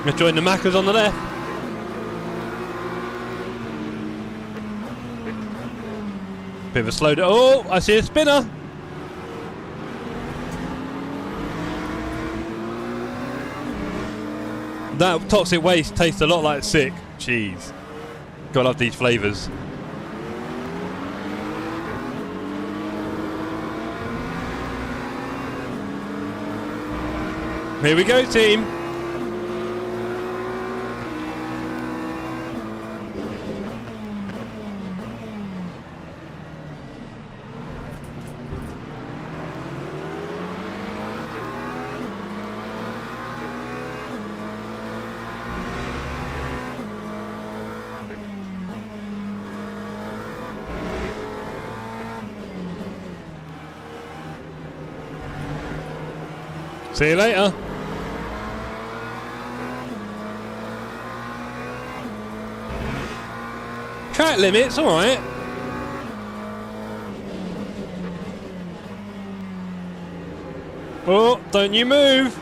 Let's join the Maccas on the left. Bit of a slow down. Oh, I see a spinner. That toxic waste tastes a lot like sick. Jeez. Gotta love these flavours. Here we go, team. See you later. Track limits, alright. Oh, don't you move.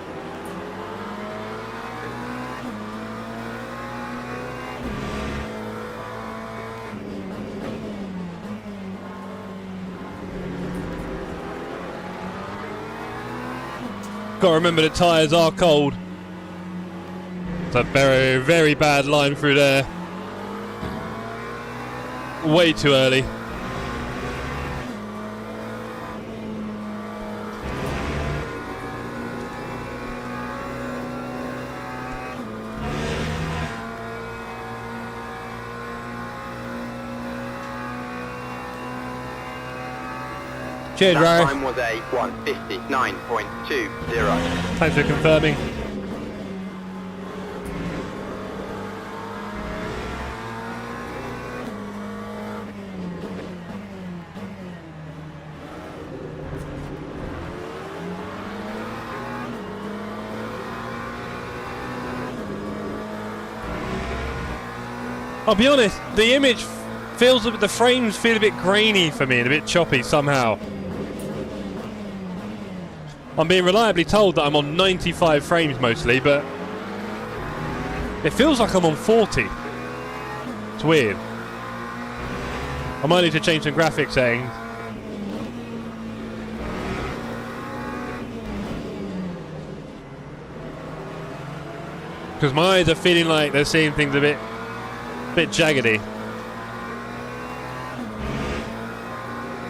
Gotta remember the tyres are cold. It's a very, very bad line through there. Way too early. Cheers, That Ray. time was a 1:59.20. Thanks for confirming. I'll be honest, the image feels a bit, the frames feel a bit grainy for me and a bit choppy somehow. I'm being reliably told that I'm on 95 frames mostly, but it feels like I'm on 40. It's weird. I might need to change some graphic settings. Because my eyes are feeling like they're seeing things a bit jaggedy.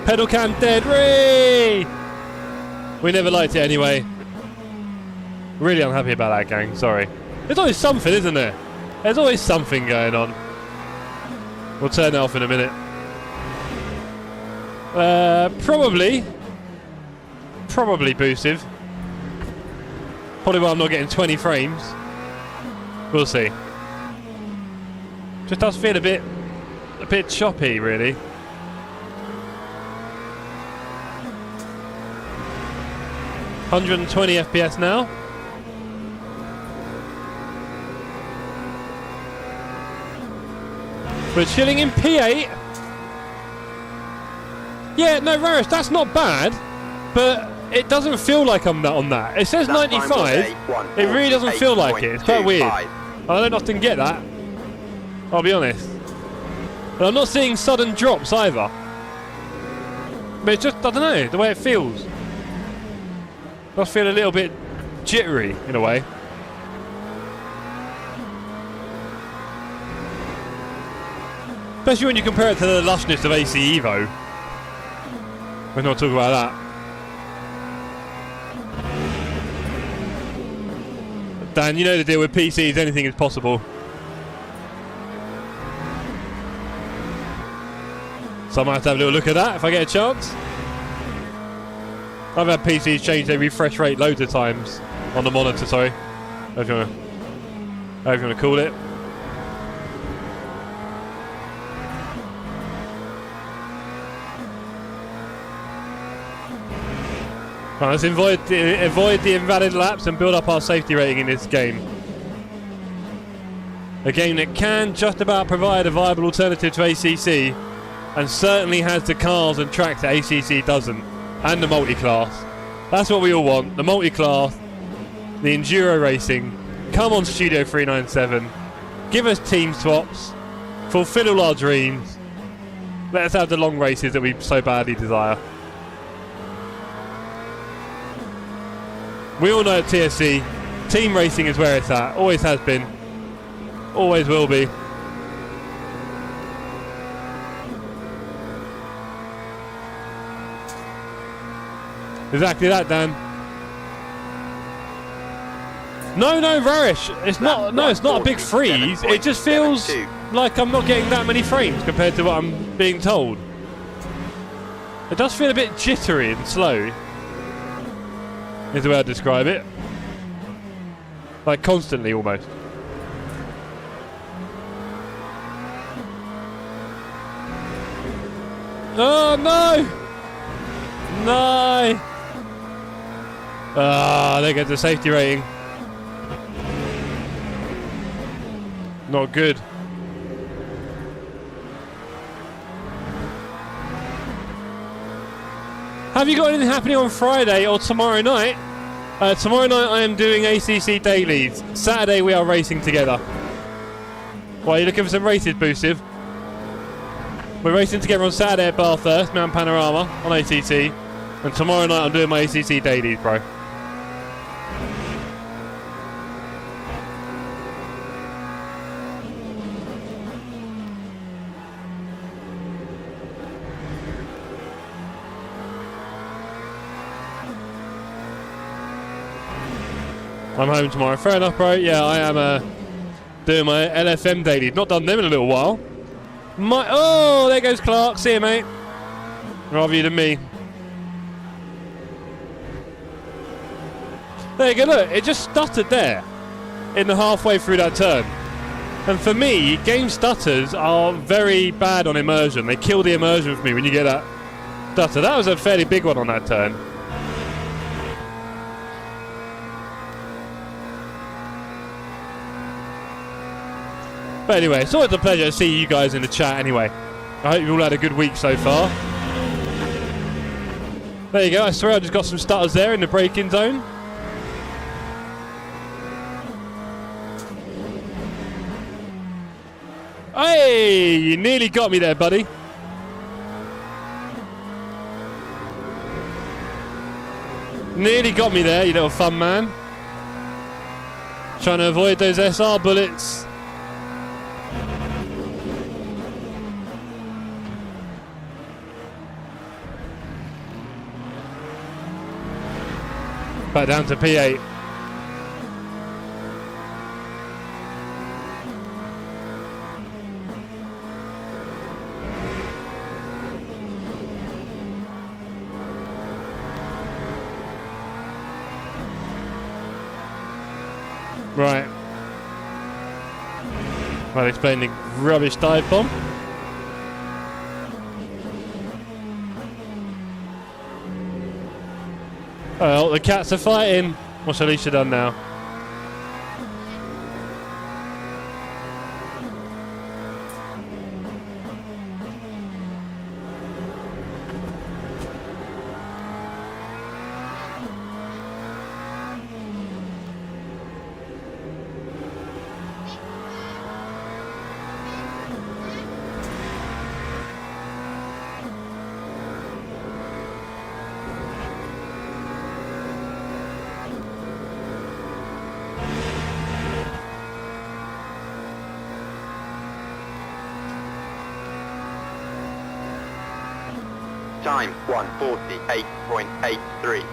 Pedal cam dead, Ree! We never liked it anyway. Really unhappy about that, gang, sorry. There's always something, isn't there? There's always something going on. We'll turn it off in a minute. Probably boosted. Probably why I'm not getting 20 frames. We'll see. Just does feel a bit choppy, really. (120 FPS now). We're chilling in P8. Yeah, no, Raris, that's not bad, but it doesn't feel like I'm on that. It says 95. It really doesn't feel like it. It's quite weird. I don't often get that. I'll be honest. And I'm not seeing sudden drops either. But it's just, I don't know, the way it feels. It does feel a little bit jittery in a way. Especially when you compare it to the lushness of AC Evo. We're not talking about that. Dan, you know the deal with PCs, anything is possible. So I might have to have a little look at that if I get a chance. I've had PCs change their refresh rate loads of times on the monitor, sorry. However you want to call it. Right, let's avoid the invalid laps and build up our safety rating in this game. A game that can just about provide a viable alternative to ACC, and certainly has the cars and tracks that ACC doesn't, and the multi-class. That's what we all want, the multi-class, the enduro racing. Come on Studio 397, give us team swaps, fulfill all our dreams, let us have the long races that we so badly desire. We all know at TSC, team racing is where it's at, always has been, always will be. Exactly that, Dan. No, Rarish, it's not. No, it's not a big freeze. It just feels like I'm not getting that many frames compared to what I'm being told. It does feel a bit jittery and slow, is the way I'd describe it. Like constantly, almost. Oh no! No! Ah, there goes the safety rating. Not good. Have you got anything happening on Friday or tomorrow night? Tomorrow night I am doing ACC dailies. Saturday we are racing together. Why, are you looking for some races, Boosive? We're racing together on Saturday at Bathurst, Mount Panorama on ACC. And tomorrow night I'm doing my ACC dailies, bro. I'm home tomorrow. Fair enough, bro. Yeah, I am doing my LFM dailies. Not done them in a little while. Oh, there goes Clark. See you, mate. Rather you than me. There you go, look. It just stuttered there in the halfway through that turn. And for me, game stutters are very bad on immersion. They kill the immersion for me when you get that stutter. That was a fairly big one on that turn. But anyway, it's always a pleasure to see you guys in the chat anyway. I hope you've all had a good week so far. There you go, I swear I just got some stutters there in the braking zone. Hey, you nearly got me there, buddy. Nearly got me there, you little fun man. Trying to avoid those SR bullets. Back down to P8. Right. I'll explain the rubbish dive bomb. Well, the cats are fighting. What's Alicia done now? Time 1:48.83.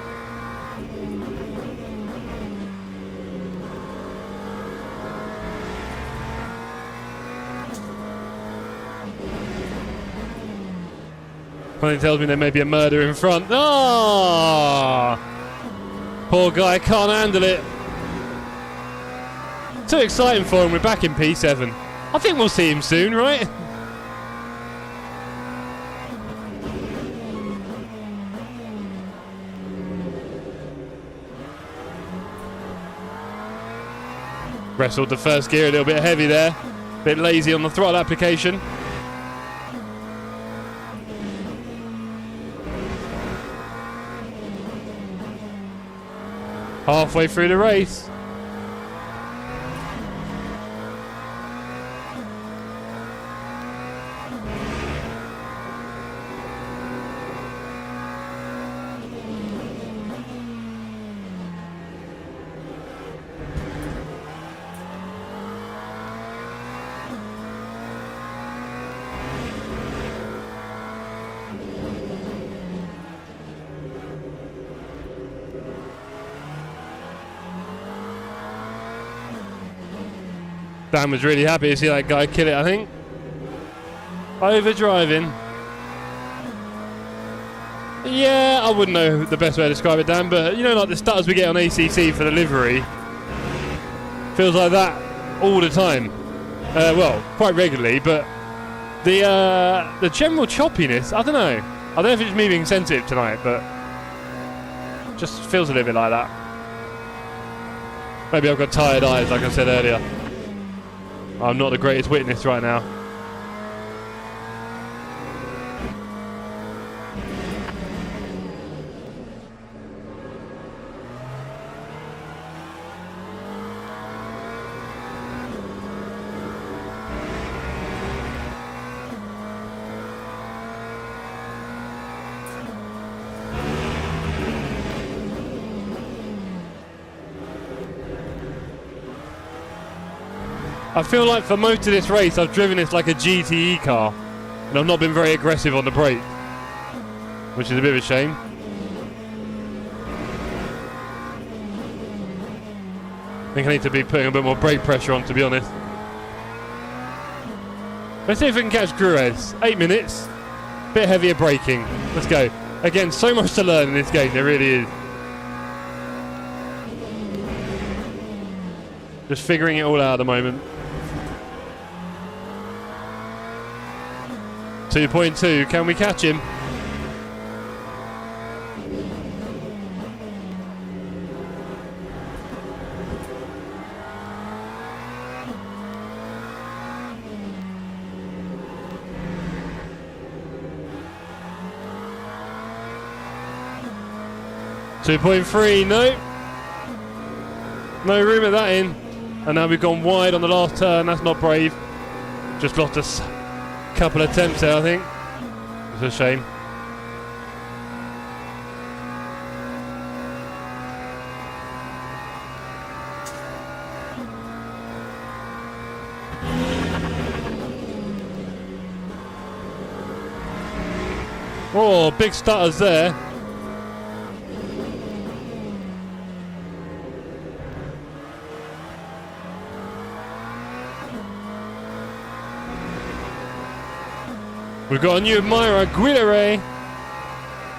Something tells me there may be a murder in front. Ah! Poor guy can't handle it. Too exciting for him. We're back in P7. I think we'll see him soon, right? Wrestled the first gear a little bit heavy there. Bit lazy on the throttle application. Halfway through the race. Dan was really happy to see that guy kill it, I think. Overdriving. Yeah, I wouldn't know the best way to describe it, Dan, but you know, like the stutters we get on ACC for the livery, feels like that all the time. Well, quite regularly, but the general choppiness, I don't know. I don't know if it's me being sensitive tonight, but just feels a little bit like that. Maybe I've got tired eyes, like I said earlier. I'm not the greatest witness right now. I feel like for most of this race I've driven this like a GTE car and I've not been very aggressive on the brake, which is a bit of a shame. I think I need to be putting a bit more brake pressure on, to be honest. Let's see if we can catch Gruez. 8 minutes, bit heavier braking. Let's go. Again, so much to learn in this game, there really is. Just figuring it all out at the moment. 2.2, can we catch him? .3, no. No room at that in. And now we've gone wide on the last turn, that's not brave. Just lost us a couple of attempts there, I think. It's a shame. Oh, big stutters there. We've got a new admirer, Guilherme,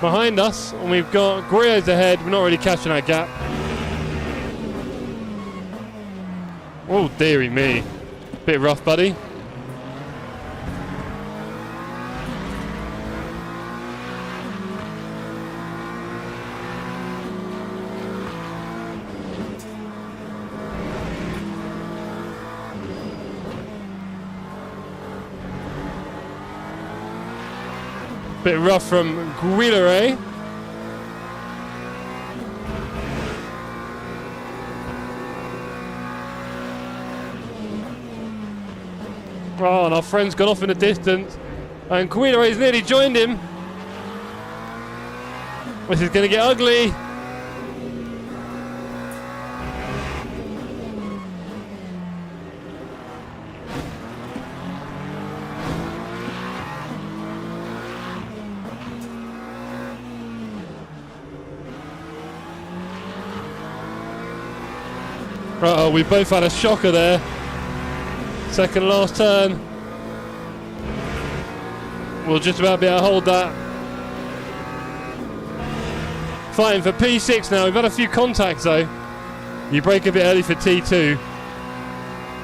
behind us, and we've got Gruez ahead. We're not really catching that gap. Oh, dearie me. Bit rough, buddy. Bit rough from Guilherme. Oh, and our friend's gone off in the distance. And Guilherme's nearly joined him. This is going to get ugly. Uh-oh, we both had a shocker there. Second last turn. We'll just about be able to hold that. Fighting for P6 now. We've had a few contacts though. You brake a bit early for T2.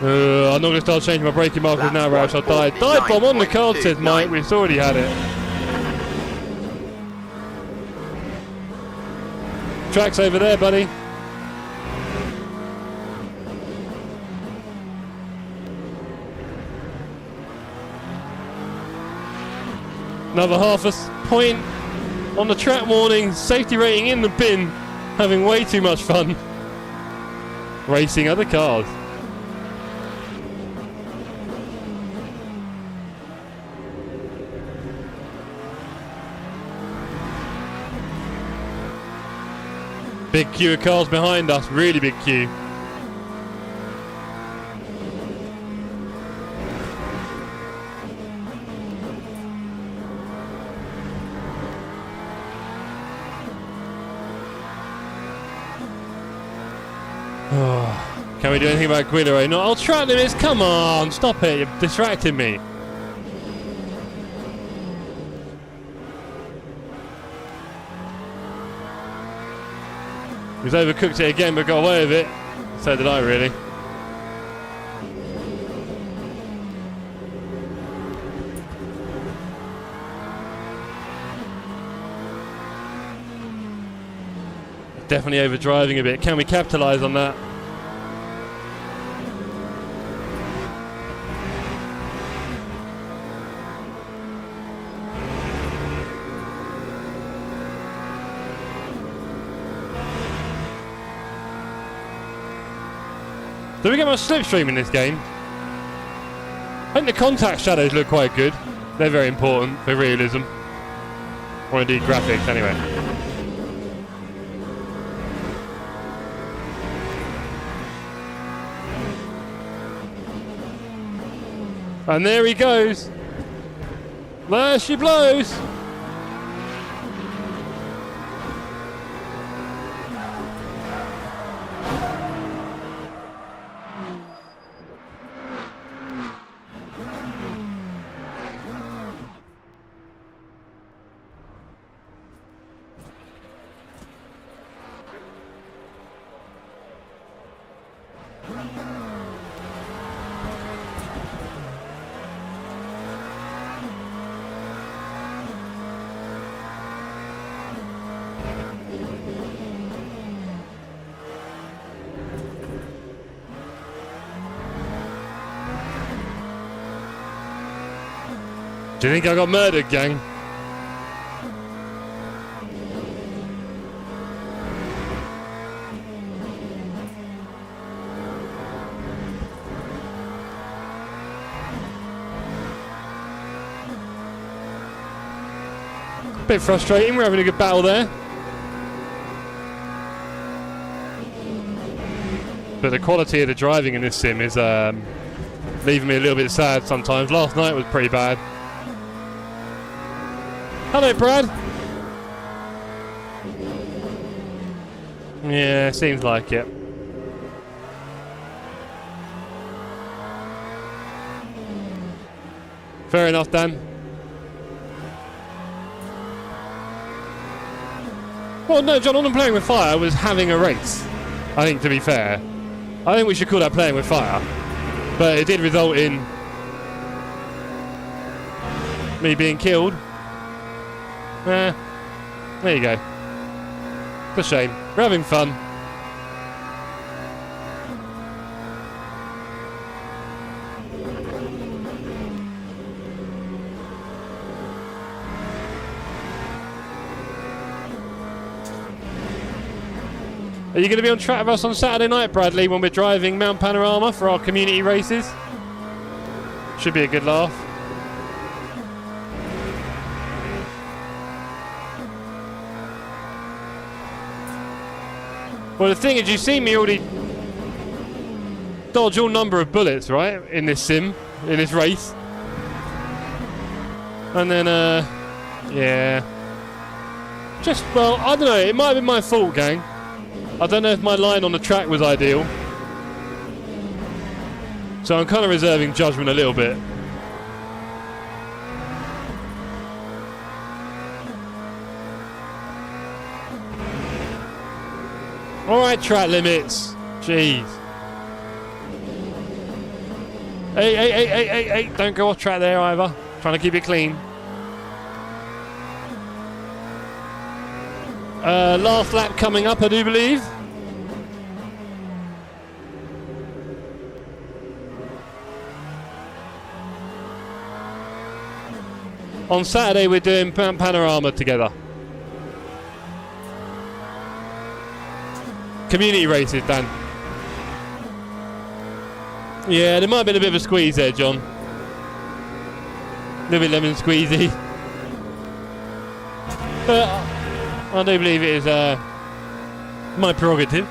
I'm not going to start changing my braking markers now, Roush. I'll die. Dive bomb on the card, says Mike. We've already had it. Track's over there, buddy. Another half a point on the track warning. Safety rating in the bin. Having way too much fun racing other cars. Big queue of cars behind us, really big queue. Oh, can we do anything about Guido? No, I'll track limits, come on, stop it, you're distracting me. He's overcooked it again, but got away with it. So did I, really. Definitely overdriving a bit. Can we capitalise on that? Do we get much slipstream in this game? I think the contact shadows look quite good. They're very important for realism. Or indeed graphics, anyway. And there he goes. There she blows. Do you think I got murdered, gang? Bit frustrating, we're having a good battle there. But the quality of the driving in this sim is leaving me a little bit sad sometimes. Last night was pretty bad. Hello, Brad. Yeah, seems like it. Fair enough, Dan. Well, no, John, all I'm playing with fire was having a race. I think, to be fair. I think we should call that playing with fire. But it did result in me being killed. There you go. It's a shame. We're having fun. Are you going to be on track with us on Saturday night, Bradley, when we're driving Mount Panorama for our community races? Should be a good laugh. Well, the thing is, you've seen me already dodge all number of bullets, right, in this sim, in this race. And then, yeah. Just, well, I don't know, it might have been my fault, gang. I don't know if my line on the track was ideal. So I'm kind of reserving judgment a little bit. Alright, track limits. Jeez. Hey. Don't go off track there either. Trying to keep it clean. Last lap coming up, I do believe. On Saturday we're doing Panorama together. Community races, Dan. Yeah, there might have been a bit of a squeeze there, John. A little bit lemon squeezy. But I do believe it is my prerogative.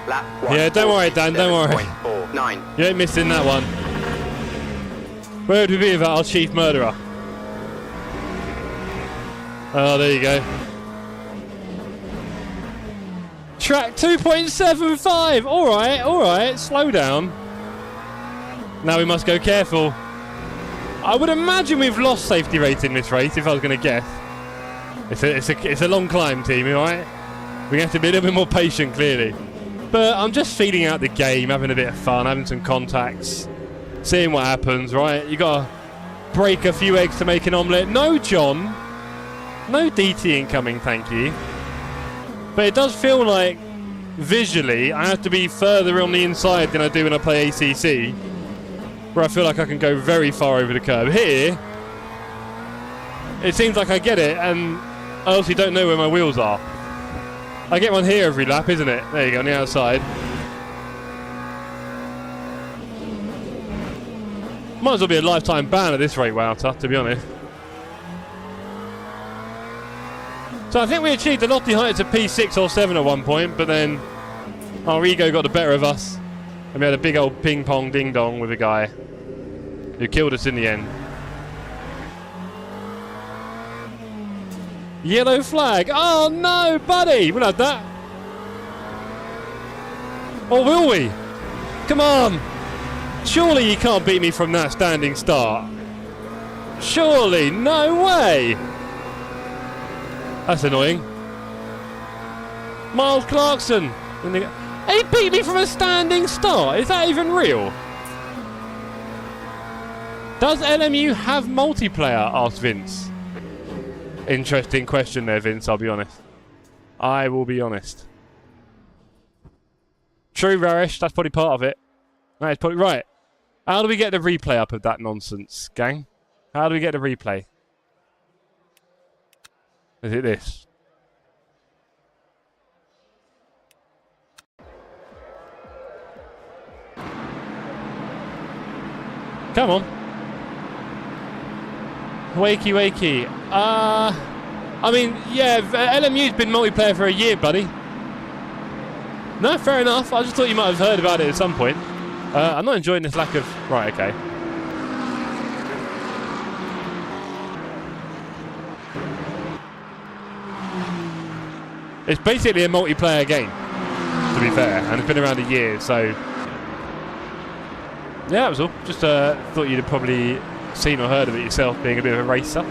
Lap 1. Yeah, don't worry, Dan, don't worry. 9. You ain't missing that one. Where would we be without our chief murderer? Oh, there you go. Track 2.75. Alright, slow down. Now we must go careful. I would imagine we've lost safety rating this race, if I was going to guess. It's a long climb, team, alright? We have to be a little bit more patient, clearly. But I'm just feeling out the game, having a bit of fun, having some contacts, seeing what happens, right? You got to break a few eggs to make an omelette. No, John. No DT incoming, thank you. But it does feel like, visually, I have to be further on the inside than I do when I play ACC, where I feel like I can go very far over the curb. Here, it seems like I get it, and I obviously don't know where my wheels are. I get one here every lap, isn't it? There you go, on the outside. Might as well be a lifetime ban at this rate, Wouter, to be honest. So I think we achieved the lofty heights of P6 or 7 at one point, but then our ego got the better of us, and we had a big old ping pong ding dong with a guy who killed us in the end. Yellow flag. Oh no, buddy! We'll have that. Or will we? Come on! Surely you can't beat me from that standing start. Surely, no way! That's annoying. Miles Clarkson. He beat me from a standing start. Is that even real? Does LMU have multiplayer? Asked Vince. Interesting question there, Vince, I'll be honest. I will be honest. True, Raresh, that's probably part of it. That is probably right. How do we get the replay up of that nonsense, gang? How do we get the replay? Is it this? Come on. Wakey, wakey. I mean, yeah, LMU's been multiplayer for a year, buddy. No, fair enough. I just thought you might have heard about it at some point. I'm not enjoying this lack of... Right, okay. It's basically a multiplayer game, to be fair, and it's been around a year, so... Yeah, that was all. Just thought you'd have probably seen or heard of it yourself, being a bit of a racer.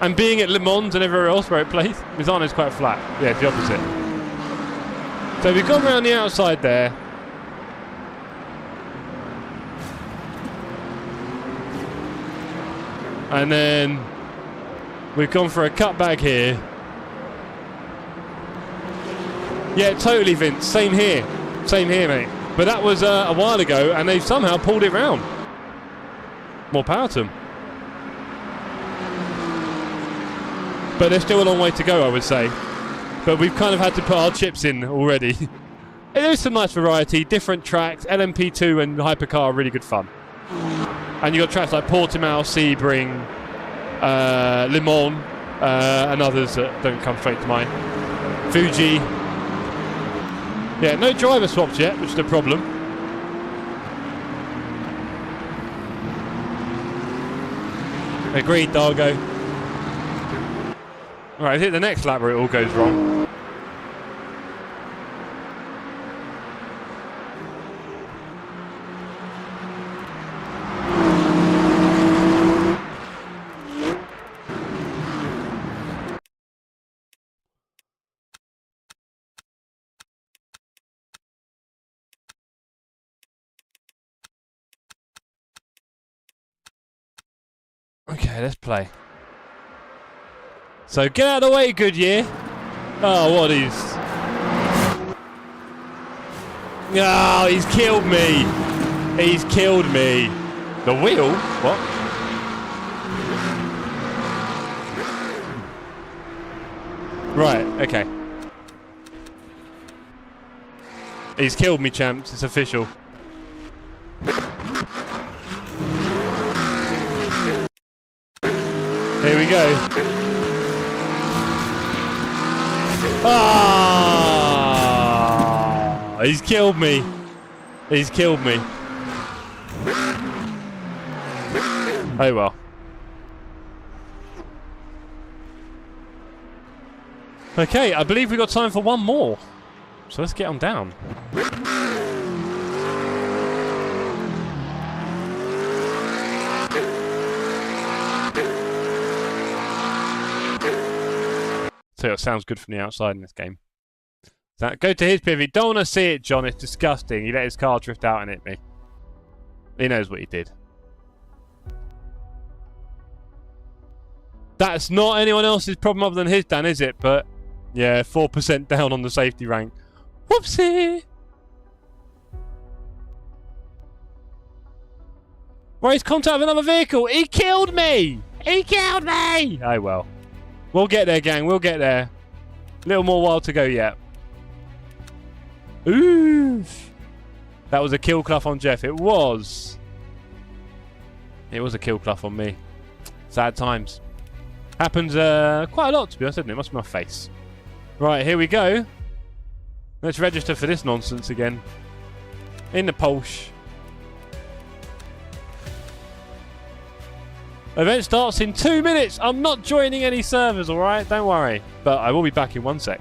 And being at Le Mans and everywhere else where it plays, Misano's quite flat. Yeah, it's the opposite. So we've gone around the outside there. And then we've gone for a cutback here. Yeah, totally, Vince. Same here. Same here, mate. But that was a while ago, and they've somehow pulled it round. More power to them. But there's still a long way to go, I would say. But we've kind of had to put our chips in already. There's some nice variety, different tracks. LMP2 and Hypercar are really good fun. And you've got tracks like Portimao, Sebring, Le Mans, and others that don't come straight to mind. Fuji. Yeah, no driver swaps yet, which is the problem. Agreed, Dargo. Alright, hit the next lap where it all goes wrong. Okay, let's play. So get out of the way, Goodyear. Oh, what is... Oh, he's killed me. He's killed me. The wheel? What? Right, okay. He's killed me, champs. It's official. Here we go. Ah! He's killed me. He's killed me. Oh well. Okay, I believe we got time for one more. So let's get on down. So it sounds good from the outside in this game. Go to his PV. Don't want to see it, John. It's disgusting. He let his car drift out and hit me. He knows what he did. That's not anyone else's problem other than his, Dan, is it? But yeah, 4% down on the safety rank. Whoopsie! Right, he's contact with another vehicle. He killed me! He killed me! Oh well. We'll get there, gang. We'll get there. A little more while to go yet. Oof. That was a kill clough on Jeff. It was. It was a kill clough on me. Sad times. Happens quite a lot, to be honest, doesn't it? Must be my face. Right, here we go. Let's register for this nonsense again. In the Porsche. Event starts in 2 minutes. I'm not joining any servers, alright? Don't worry. But I will be back in 1 sec.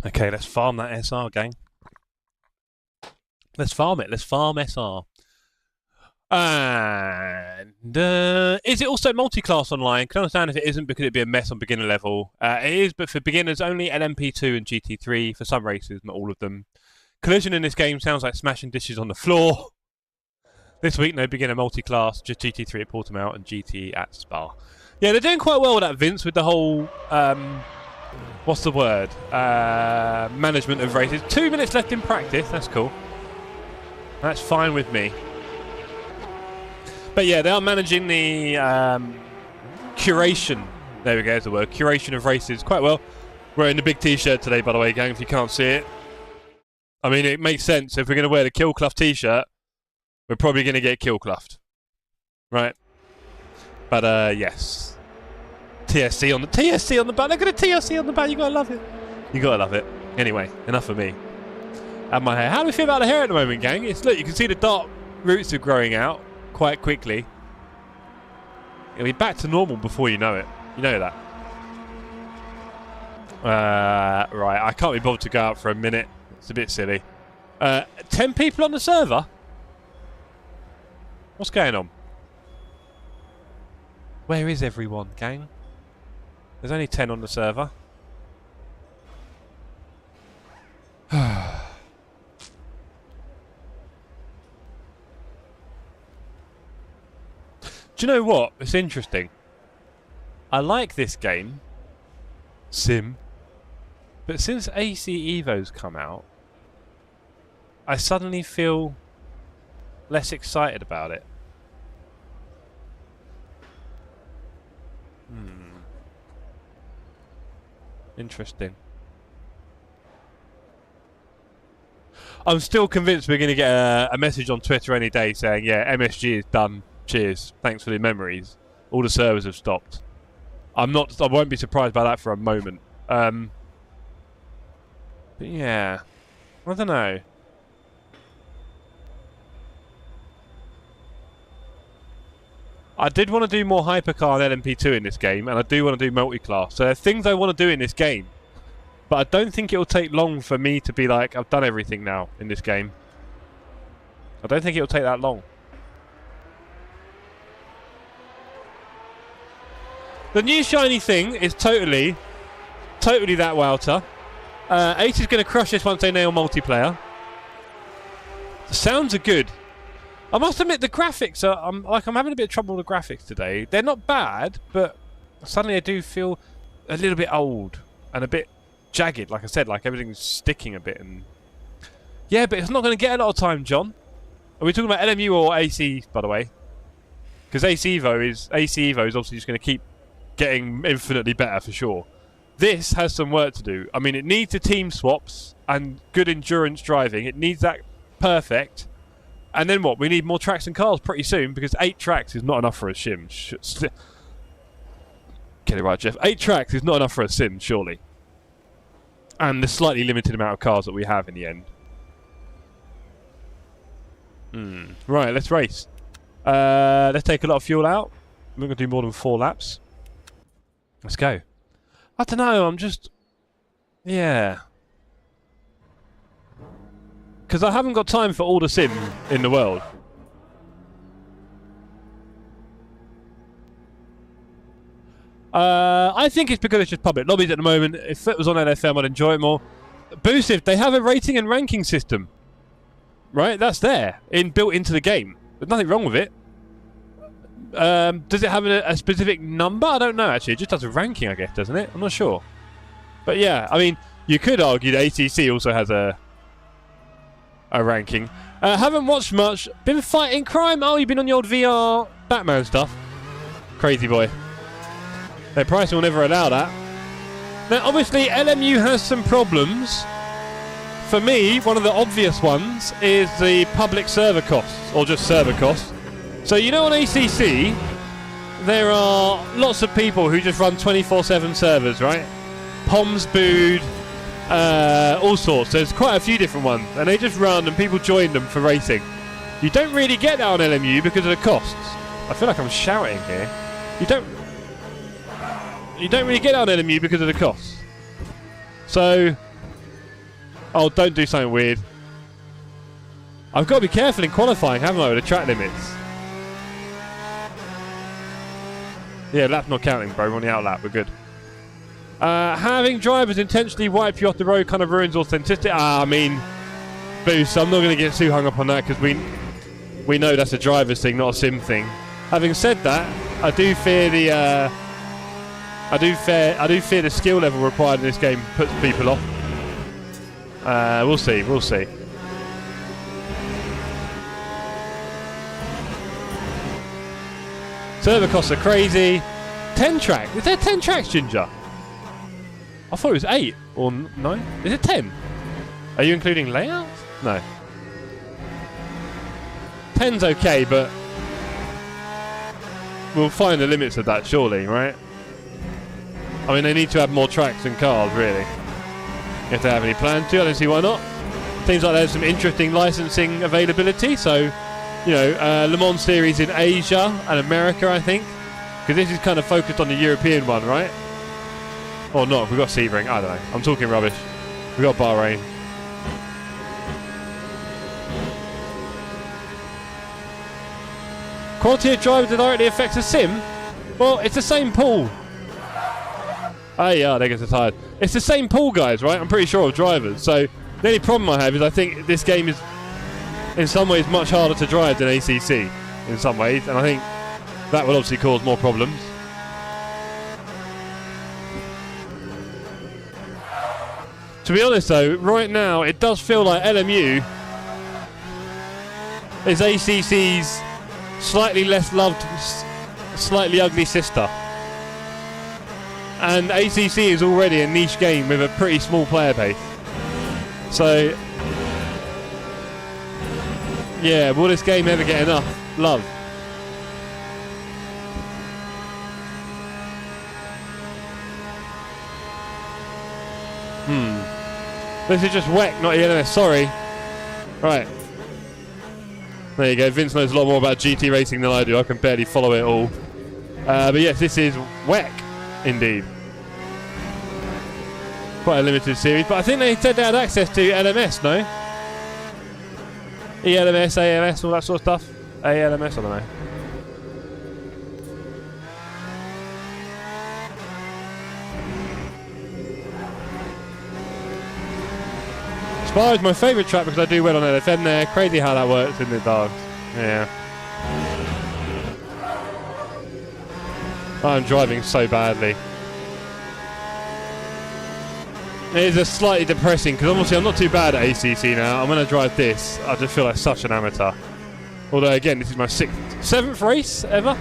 Okay, let's farm that SR, gang. Let's farm it. Let's farm SR. And is it also multi-class online? I can understand if it isn't because it'd be a mess on beginner level. It is, but for beginners only LMP2 and GT3 for some races, not all of them. Collision in this game sounds like smashing dishes on the floor. This week, no beginner multi-class, just GT3 at Portimao and GT at Spa. Yeah, they're doing quite well with that, Vince, with the whole, what's the word? Management of races. 2 minutes left in practice, that's cool. That's fine with me. But yeah, they are managing the curation, there we go, is the word, curation of races quite well. Wearing the big t-shirt today, by the way, gang, if you can't see it. I mean, it makes sense. If we're going to wear the Killclough t-shirt, we're probably going to get Killcloughed. Right? But, yes. TSC on the back. Look at the TSC on the back. You got to love it. You got to love it. Anyway, enough of me. And my hair. How do we feel about the hair at the moment, gang? Look, you can see the dark roots are growing out quite quickly. It'll be back to normal before you know it. You know that. Right, I can't be bothered to go out for a minute. It's a bit silly. 10 people on the server? What's going on? Where is everyone, gang? There's only 10 on the server. Do you know what? It's interesting. I like this game, Sim, but since AC Evo's come out, I suddenly feel less excited about it. Interesting. I'm still convinced we're going to get a message on Twitter any day saying, yeah, MSG is done. Cheers. Thanks for the memories. All the servers have stopped. I won't be surprised by that for a moment. But yeah. I don't know. I did want to do more Hypercar and LMP2 in this game, and I do want to do multi-class. So there are things I want to do in this game. But I don't think it will take long for me to be like, I've done everything now in this game. I don't think it will take that long. The new shiny thing is totally that Wouter. Ace is going to crush this once they nail multiplayer. The sounds are good. I must admit the graphics are, I'm having a bit of trouble with the graphics today. They're not bad, but suddenly I do feel a little bit old and a bit jagged. Like I said, like everything's sticking a bit. And yeah, but it's not going to get a lot of time, John. Are we talking about LMU or AC, by the way? Because AC Evo is obviously just going to keep getting infinitely better for sure. This has some work to do. I mean, it needs the team swaps and good endurance driving. It needs that perfect. And then what? We need more tracks and cars pretty soon because 8 tracks is not enough for a sim. Get it right, Jeff. 8 tracks is not enough for a sim, surely. And the slightly limited amount of cars that we have in the end. Right, let's race. Let's take a lot of fuel out. We're going to do more than 4 laps. Let's go. I don't know, I'm just... Yeah. Because I haven't got time for all the sim in the world. I think it's because it's just public lobbies at the moment. If it was on LFM, I'd enjoy it more. Boosted, they have a rating and ranking system. Right? That's there. Built into the game. There's nothing wrong with it. Does it have a specific number? I don't know, actually. It just does a ranking, I guess, doesn't it? I'm not sure. But yeah, I mean, you could argue that ATC also has a ranking. Haven't watched much. Been fighting crime. Oh, you've been on the old VR Batman stuff. Crazy boy. Their pricing will never allow that. Now, obviously, LMU has some problems. For me, one of the obvious ones is the public server costs, or just server costs. So, you know, on ACC, there are lots of people who just run 24/7 servers, right? Poms Bood, all sorts. There's quite a few different ones, and they just run and people join them for racing. You don't really get that on LMU because of the costs. I feel like I'm shouting here. You don't really get that on LMU because of the costs. So Oh, don't do something weird. I've got to be careful in qualifying, haven't I, with the track limits? Yeah, lap's not counting, bro. We're on the out lap. We're good. Having drivers intentionally wipe you off the road kind of ruins authenticity. I mean, boost. I'm not going to get too hung up on that because we know that's a driver's thing, not a sim thing. Having said that, I do fear the the skill level required in this game puts people off. We'll see. We'll see. Server costs are crazy. 10 track. Is there 10 tracks, Ginger? I thought it was 8 or 9. Is it 10? Are you including layouts? No. 10's okay, but we'll find the limits of that surely, right? I mean, they need to have more tracks and cars, really. If they have any plans to, I don't see why not. Seems like there's some interesting licensing availability, so, you know, Le Mans series in Asia and America, I think. Because this is kind of focused on the European one, right? Or not, we've got Sebring, I don't know. I'm talking rubbish. We've got Bahrain. Quality of driver directly affects a sim? Well, it's the same pool. Oh yeah, there goes the tired. It's the same pool, guys, right? I'm pretty sure of drivers. So the only problem I have is I think this game is, in some ways, much harder to drive than ACC. In some ways, and I think that will obviously cause more problems. To be honest, though, right now it does feel like LMU is ACC's slightly less loved, slightly ugly sister. And ACC is already a niche game with a pretty small player base. So, yeah, will this game ever get enough love? This is just WEC, not ELMS, sorry. Right. There you go, Vince knows a lot more about GT racing than I do. I can barely follow it all. But yes, this is WEC, indeed. Quite a limited series, but I think they said they had access to LMS, no? ELMS, ALS, all that sort of stuff. ALMS, I don't know. Spa is my favourite track because I do well on LFN there. Crazy how that works in the dogs. Yeah. I'm driving so badly. It is a slightly depressing because obviously I'm not too bad at ACC now. I'm going to drive this. I just feel like such an amateur. Although again, this is my 7th race ever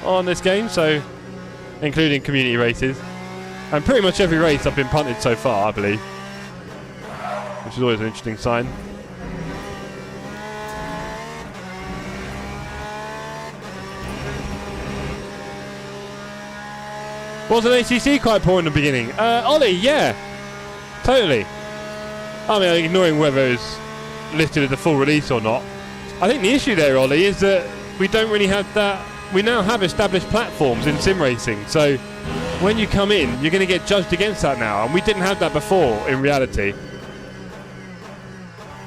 on this game, so including community races. And pretty much every race I've been punted so far, I believe. Which is always an interesting sign. Wasn't ACC quite poor in the beginning? Ollie, yeah. Totally. I mean, ignoring whether it's listed as a full release or not. I think the issue there, Ollie, is that we don't really have that. We now have established platforms in sim racing. So when you come in, you're going to get judged against that now. And we didn't have that before in reality.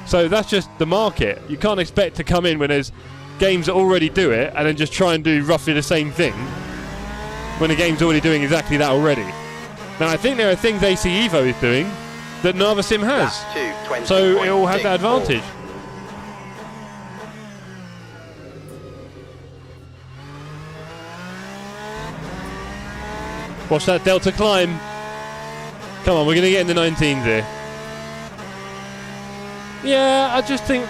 So that's just the market. You can't expect to come in when there's games that already do it and then just try and do roughly the same thing when the game's already doing exactly that already. Now I think there are things AC Evo is doing that no other sim has. So it all had that advantage. Watch that Delta climb. Come on, we're going to get in the 19s here. Yeah, I just think...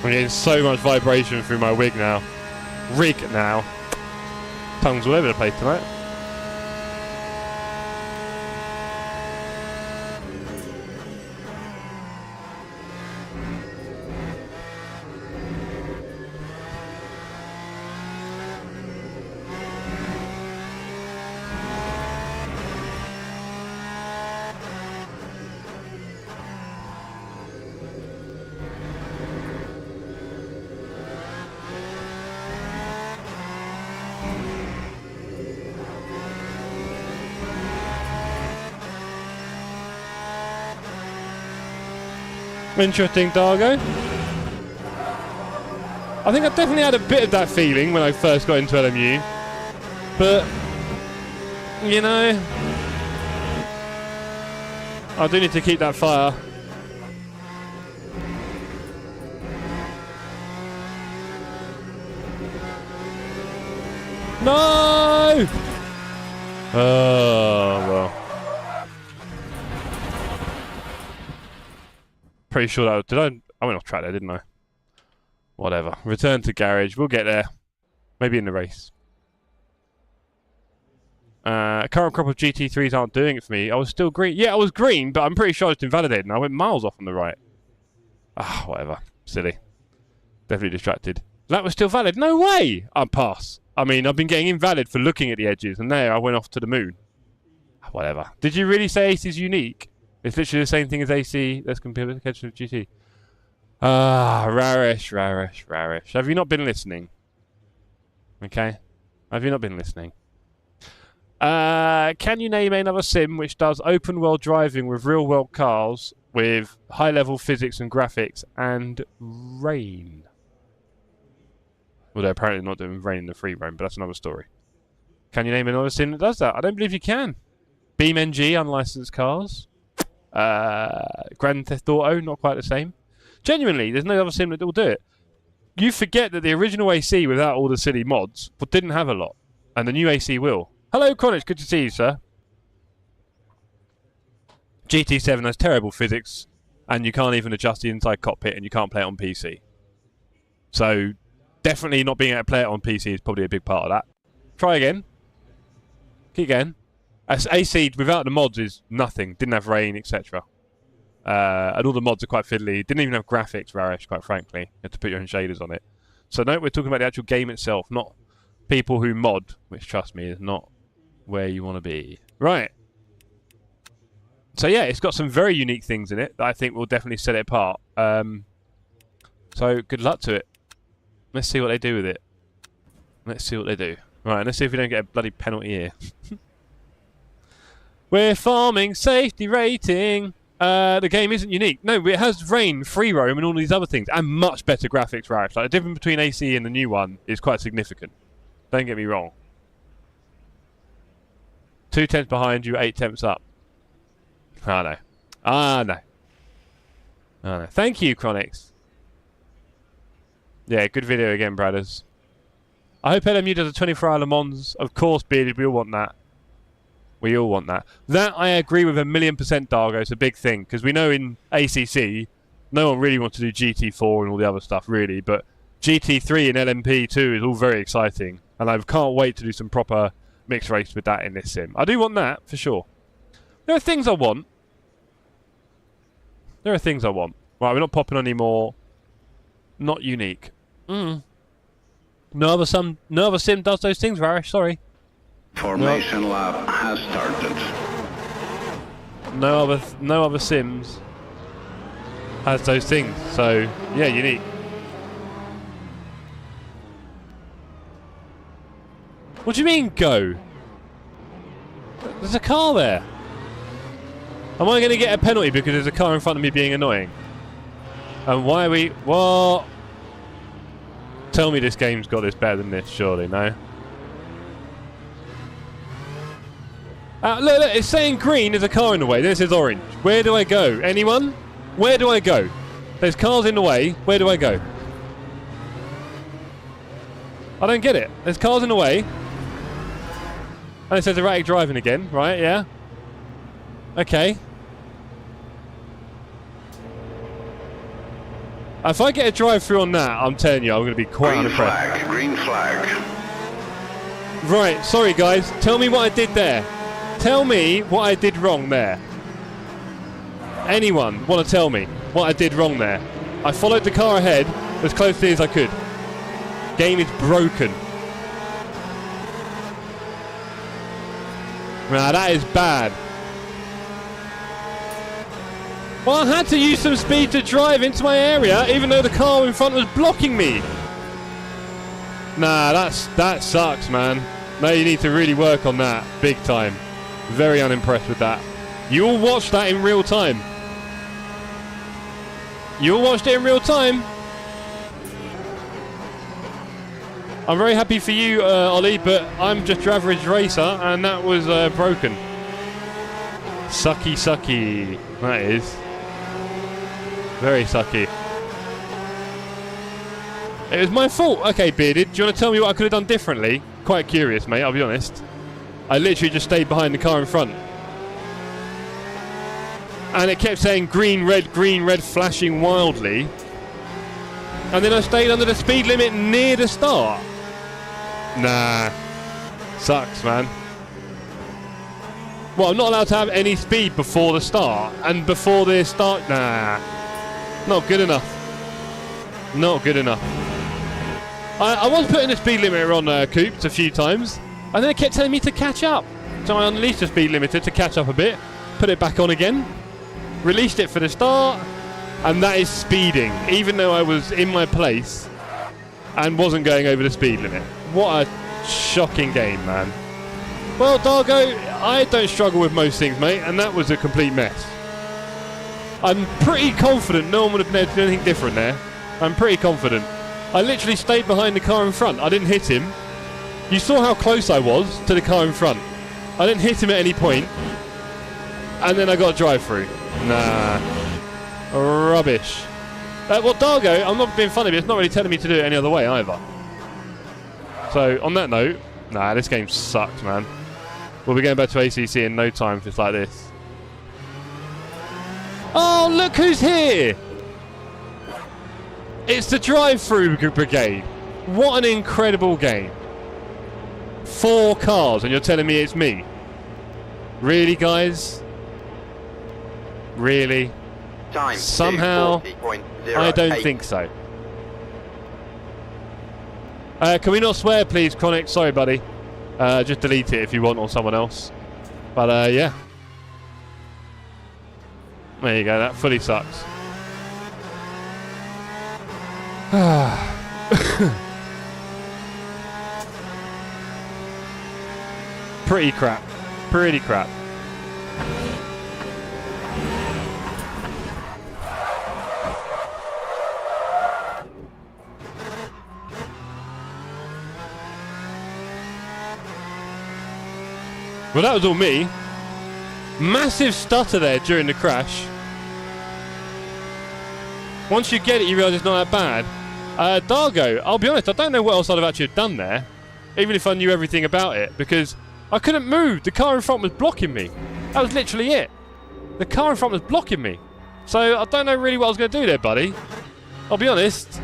I'm getting so much vibration through my rig now. Tongues all over the place tonight. Interesting, Dargo. I think I definitely had a bit of that feeling when I first got into LMU. But, you know, I do need to keep that fire. No! Oh, well. Pretty sure that I went off track there, didn't I? Whatever. Return to garage. We'll get there. Maybe in the race. Current crop of GT3s aren't doing it for me. I was still green. Yeah, I was green, but I'm pretty sure it's invalidated and I went miles off on the right. Ah, whatever. Silly. Definitely distracted. That was still valid. No way! I'll pass. I mean, I've been getting invalid for looking at the edges, and there I went off to the moon. Whatever. Did you really say AC is unique? It's literally the same thing as AC. Let's compare with the catch of GT. Ah, Rarish. Have you not been listening? Okay. Have you not been listening? Can you name another sim which does open world driving with real world cars with high level physics and graphics and rain? Well, they're apparently not doing rain in the free roam, but that's another story. Can you name another sim that does that? I don't believe you can. BeamNG, unlicensed cars. Grand Theft Auto, not quite the same. Genuinely, there's no other sim that will do it. You forget that the original AC without all the silly mods didn't have a lot, and the new AC will. Hello, Cronich, good to see you, sir. GT7 has terrible physics, and you can't even adjust the inside cockpit, and you can't play it on PC. So, definitely not being able to play it on PC is probably a big part of that. Try again. Keep going. AC without the mods is nothing. Didn't have rain, etc. And all the mods are quite fiddly. Didn't even have graphics, Rarish, quite frankly. You had to put your own shaders on it. So no, we're talking about the actual game itself, not people who mod, which, trust me, is not where you want to be. Right. So yeah, it's got some very unique things in it that I think will definitely set it apart. So good luck to it. Let's see what they do with it. Let's see what they do. Right, let's see if we don't get a bloody penalty here. We're farming safety rating. The game isn't unique. No, it has rain, free roam, and all these other things, and much better graphics, Rarish. Like, the difference between AC and the new one is quite significant. Don't get me wrong. 2 tenths behind you, 8 tenths up. Ah, no. Ah, no. Ah, no. Thank you, Chronix. Yeah, good video again, brothers. I hope LMU does a 24-hour Le Mans. Of course, Bearded, we all want that. We all want that. That I agree with 1,000,000%, Dargo. It's a big thing, because we know in ACC, no one really wants to do GT4 and all the other stuff, really, but GT3 and LMP2 is all very exciting, and I can't wait to do some proper mixed race with that in this sim. I do want that, for sure. There are things I want. There are things I want. Right, we're not popping anymore. Not unique. No other sim does those things, Rarish, sorry. Formation lap has started. No other sims has those things. So yeah, unique. What do you mean go? There's a car there. Am I going to get a penalty because there's a car in front of me being annoying? And why are we... What? Tell me this game's got this better than this, surely, no? Look, it's saying green, there's a car in the way, then it says orange. Where do I go? Anyone? Where do I go? There's cars in the way, where do I go? I don't get it. There's cars in the way. And it says erratic driving again, right, yeah? Okay. If I get a drive-through on that, I'm telling you, I'm going to be quite unimpressed. Green flag. Right, sorry guys, tell me what I did there. Tell me what I did wrong there. Anyone want to tell me what I did wrong there? I followed the car ahead as closely as I could. Game is broken. Nah, that is bad. Well, I had to use some speed to drive into my area, even though the car in front was blocking me. Nah, that sucks, man. No, you need to really work on that big time. Very unimpressed with that. You all watched that in real time. You all watched it in real time. I'm very happy for you, Ollie, but I'm just your average racer, and that was broken. Sucky, sucky. That is. Very sucky. It was my fault. Okay, Bearded, do you want to tell me what I could have done differently? Quite curious, mate, I'll be honest. I literally just stayed behind the car in front. And it kept saying green, red, flashing wildly. And then I stayed under the speed limit near the start. Nah. Sucks, man. Well, I'm not allowed to have any speed before the start. And before the start, nah. Not good enough. Not good enough. I was putting the speed limiter on Cooped a few times. And then it kept telling me to catch up. So I unleashed the speed limiter to catch up a bit. Put it back on again. Released it for the start. And that is speeding. Even though I was in my place. And wasn't going over the speed limit. What a shocking game, man. Well, Dargo, I don't struggle with most things, mate. And that was a complete mess. I'm pretty confident no one would have done anything different there. I'm pretty confident. I literally stayed behind the car in front. I didn't hit him. You saw how close I was to the car in front. I didn't hit him at any point. And then I got a drive-through. Nah. Rubbish. Well, Dargo, I'm not being funny, but it's not really telling me to do it any other way either. So, on that note, nah, this game sucks, man. We'll be going back to ACC in no time if it's like this. Oh, look who's here! It's the drive-through brigade. What an incredible game. 4 cars, and you're telling me it's me? Really, guys? Really? Time somehow, I don't think so. Can we not swear, please, Chronic? Sorry, buddy. Just delete it if you want, or someone else. But, yeah. There you go, that fully sucks. Pretty crap. Pretty crap. Well, that was all me. Massive stutter there during the crash. Once you get it, you realise it's not that bad. Dargo, I'll be honest, I don't know what else I'd have actually done there, even if I knew everything about it, because I couldn't move. The car in front was blocking me. That was literally it. The car in front was blocking me. So I don't know really what I was going to do there, buddy. I'll be honest.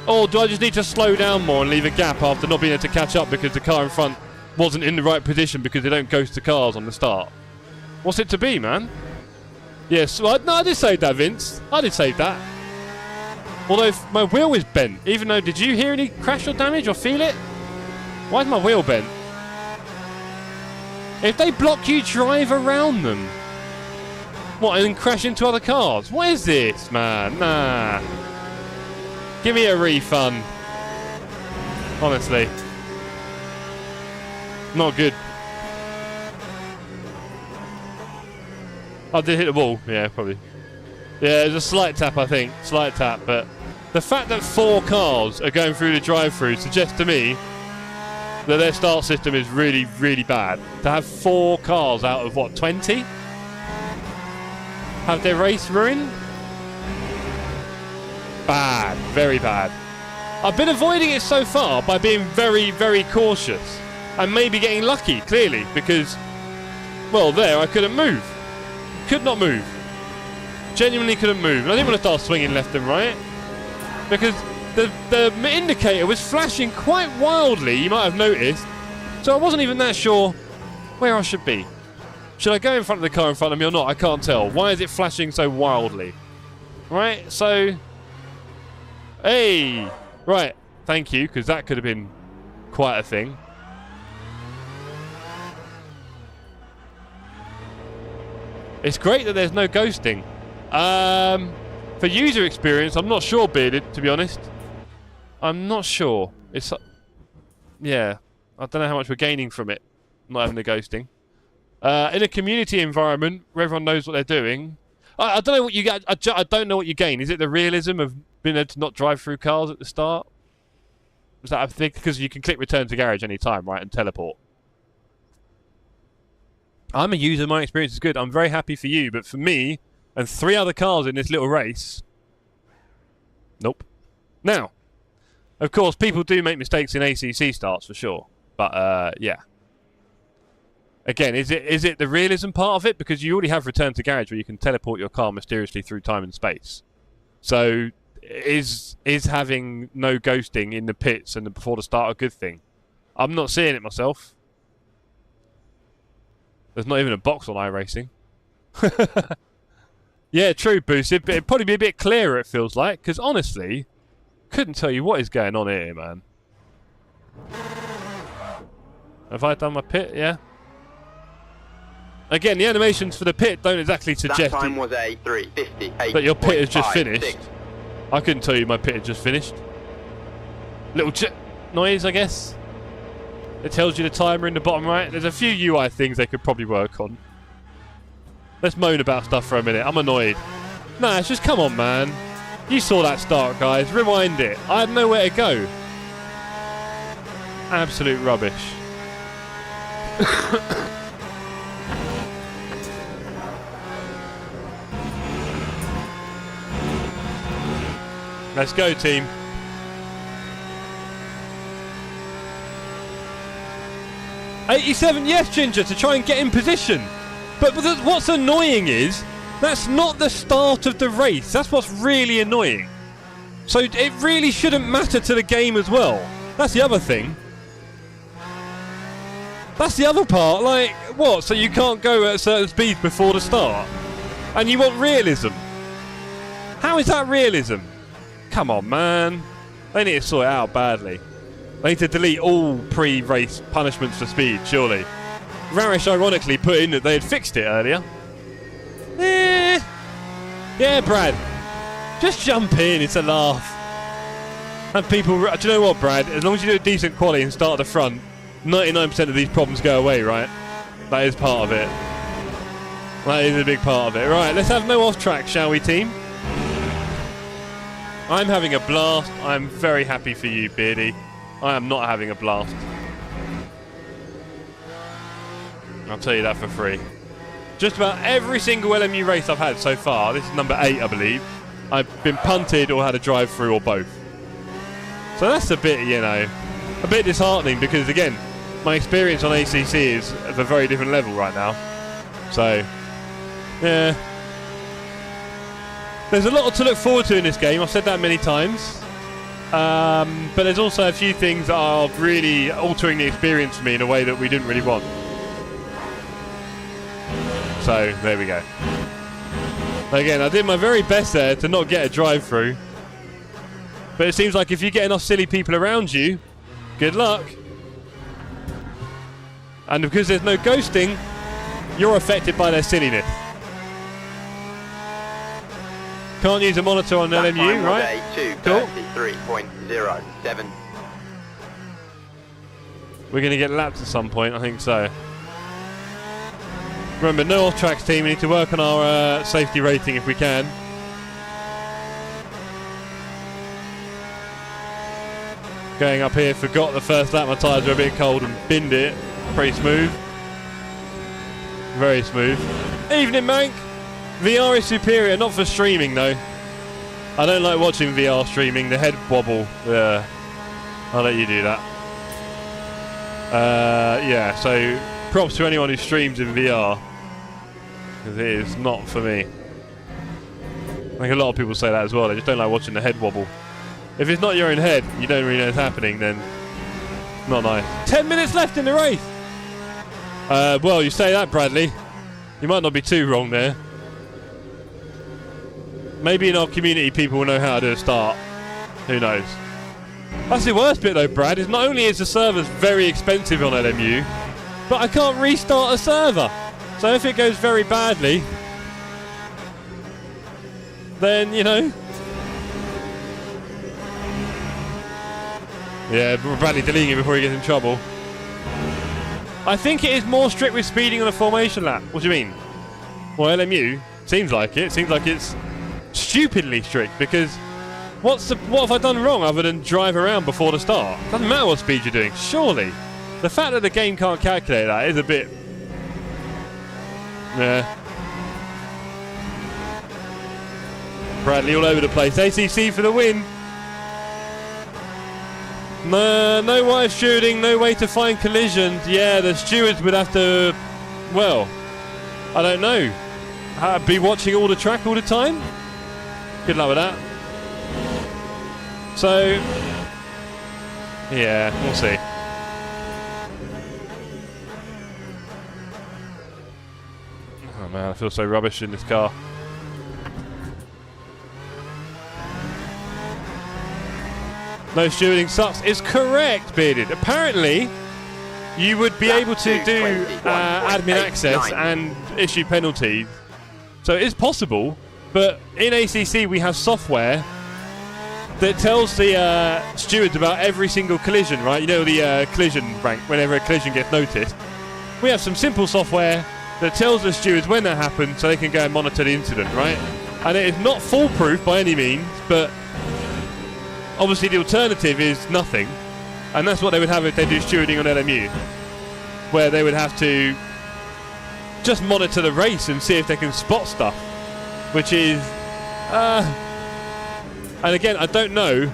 Or do I just need to slow down more and leave a gap after not being able to catch up because the car in front wasn't in the right position because they don't ghost the cars on the start? What's it to be, man? Yes, well, no, I did save that, Vince. I did save that. Although my wheel is bent. Even though, did you hear any crash or damage or feel it? Why is my wheel bent? If they block you, drive around them. What, and then crash into other cars? What is this, man? Nah. Give me a refund. Honestly. Not good. I did hit the wall. Yeah, probably. Yeah, it was a slight tap, I think. Slight tap, but the fact that 4 cars are going through the drive-through suggests to me that their start system is really, really bad. To have 4 cars out of, what, 20? Have their race ruined? Bad. Very bad. I've been avoiding it so far by being very, very cautious. And maybe getting lucky, clearly, because, well, there, I couldn't move. Could not move. Genuinely couldn't move. And I didn't want to start swinging left and right because the indicator was flashing quite wildly, you might have noticed. So I wasn't even that sure where I should be. Should I go in front of the car in front of me or not? I can't tell. Why is it flashing so wildly? Right, so... Hey! Right, thank you, because that could have been quite a thing. It's great that there's no ghosting. For user experience, I'm not sure, Bearded, to be honest. I'm not sure. It's... Yeah. I don't know how much we're gaining from it, not having the ghosting. In a community environment where everyone knows what they're doing, I don't know what you get. I don't know what you gain. Is it the realism of being able to not drive through cars at the start? Is that a thing? Because you can click return to garage any time, right, and teleport. I'm a user. My experience is good. I'm very happy for you, but for me and 3 other cars in this little race, nope. Now, of course, people do make mistakes in ACC starts for sure, but yeah. Again, is it the realism part of it? Because you already have return to garage where you can teleport your car mysteriously through time and space. So is having no ghosting in the pits and before the start a good thing? I'm not seeing it myself. There's not even a box on iRacing. Yeah, true, Boosted, but it'd probably be a bit clearer, it feels like, because honestly, couldn't tell you what is going on here, man. Have I done my pit? Yeah. Again, the animations for the pit don't exactly suggest that time was a 3:58. that your pit has just finished. 6. I couldn't tell you my pit had just finished. Little noise, I guess. It tells you the timer in the bottom right. There's a few UI things they could probably work on. Let's moan about stuff for a minute. I'm annoyed. Nah, it's just come on, man. You saw that start, guys. Rewind it. I had nowhere to go. Absolute rubbish. Let's go, team. '87, yes, Ginger, to try and get in position. But what's annoying is that's not the start of the race. That's what's really annoying. So it really shouldn't matter to the game as well. That's the other thing. That's the other part. Like, what? So you can't go at a certain speed before the start? And you want realism? How is that realism? Come on, man. They need to sort it out badly. They need to delete all pre-race punishments for speed, surely. Rarish ironically put in that they had fixed it earlier. Yeah, Brad. Just jump in, it's a laugh. And people... Do you know what, Brad? As long as you do a decent quality and start at the front, 99% of these problems go away, right? That is part of it. That is a big part of it. Right, let's have no off-track, shall we, team? I'm having a blast. I'm very happy for you, Beardy. I am not having a blast. I'll tell you that for free. Just about every single LMU race I've had so far, this is number 8, I believe, I've been punted or had a drive-through or both. So that's a bit, you know, a bit disheartening because, again, my experience on ACC is of a very different level right now. So, yeah. There's a lot to look forward to in this game. I've said that many times. But there's also a few things that are really altering the experience for me in a way that we didn't really want. So, there we go. Again, I did my very best there to not get a drive-through. But it seems like if you get enough silly people around you, good luck. And because there's no ghosting, you're affected by their silliness. Can't use a monitor on LMU, right? Cool. 2:33.07. We're going to get lapped at some point, I think so. Remember, no off-tracks team. We need to work on our safety rating if we can. Going up here, forgot the first lap. My tyres were a bit cold and binned it. Pretty smooth. Very smooth. Evening, Mank. VR is superior, not for streaming though. I don't like watching VR streaming. The head wobble. Yeah, I'll let you do that. Yeah, so props to anyone who streams in VR. Because it is not for me. I think a lot of people say that as well. They just don't like watching the head wobble. If it's not your own head, you don't really know what's happening, then not nice. 10 minutes left in the race! Well, you say that, Bradley. You might not be too wrong there. Maybe in our community people will know how to do a start. Who knows? That's the worst bit though, Brad, is not only is the servers very expensive on LMU, but I can't restart a server. So if it goes very badly, then, you know. Yeah, Bradley deleting it before he gets in trouble. I think it is more strict with speeding on a formation lap. What do you mean? Well, LMU seems like it. Seems like it's stupidly strict because what have I done wrong other than drive around before the start? Doesn't matter what speed you're doing. Surely, the fact that the game can't calculate that is a bit. Yeah. Bradley all over the place. ACC for the win. No wide shooting, no way to find collisions. Yeah, the stewards would have to, well, I don't know, be watching all the track all the time. Good luck with that. So, yeah, we'll see. Oh man, I feel so rubbish in this car. No stewarding sucks is correct, Bearded. Apparently, you would be able to do admin access and issue penalties. So it is possible, but in ACC we have software that tells the stewards about every single collision, right? You know the collision rank, whenever a collision gets noticed. We have some simple software that tells the stewards when that happens so they can go and monitor the incident, right? And it is not foolproof by any means, but obviously the alternative is nothing, and that's what they would have if they do stewarding on LMU, where they would have to just monitor the race and see if they can spot stuff, which is and again, I don't know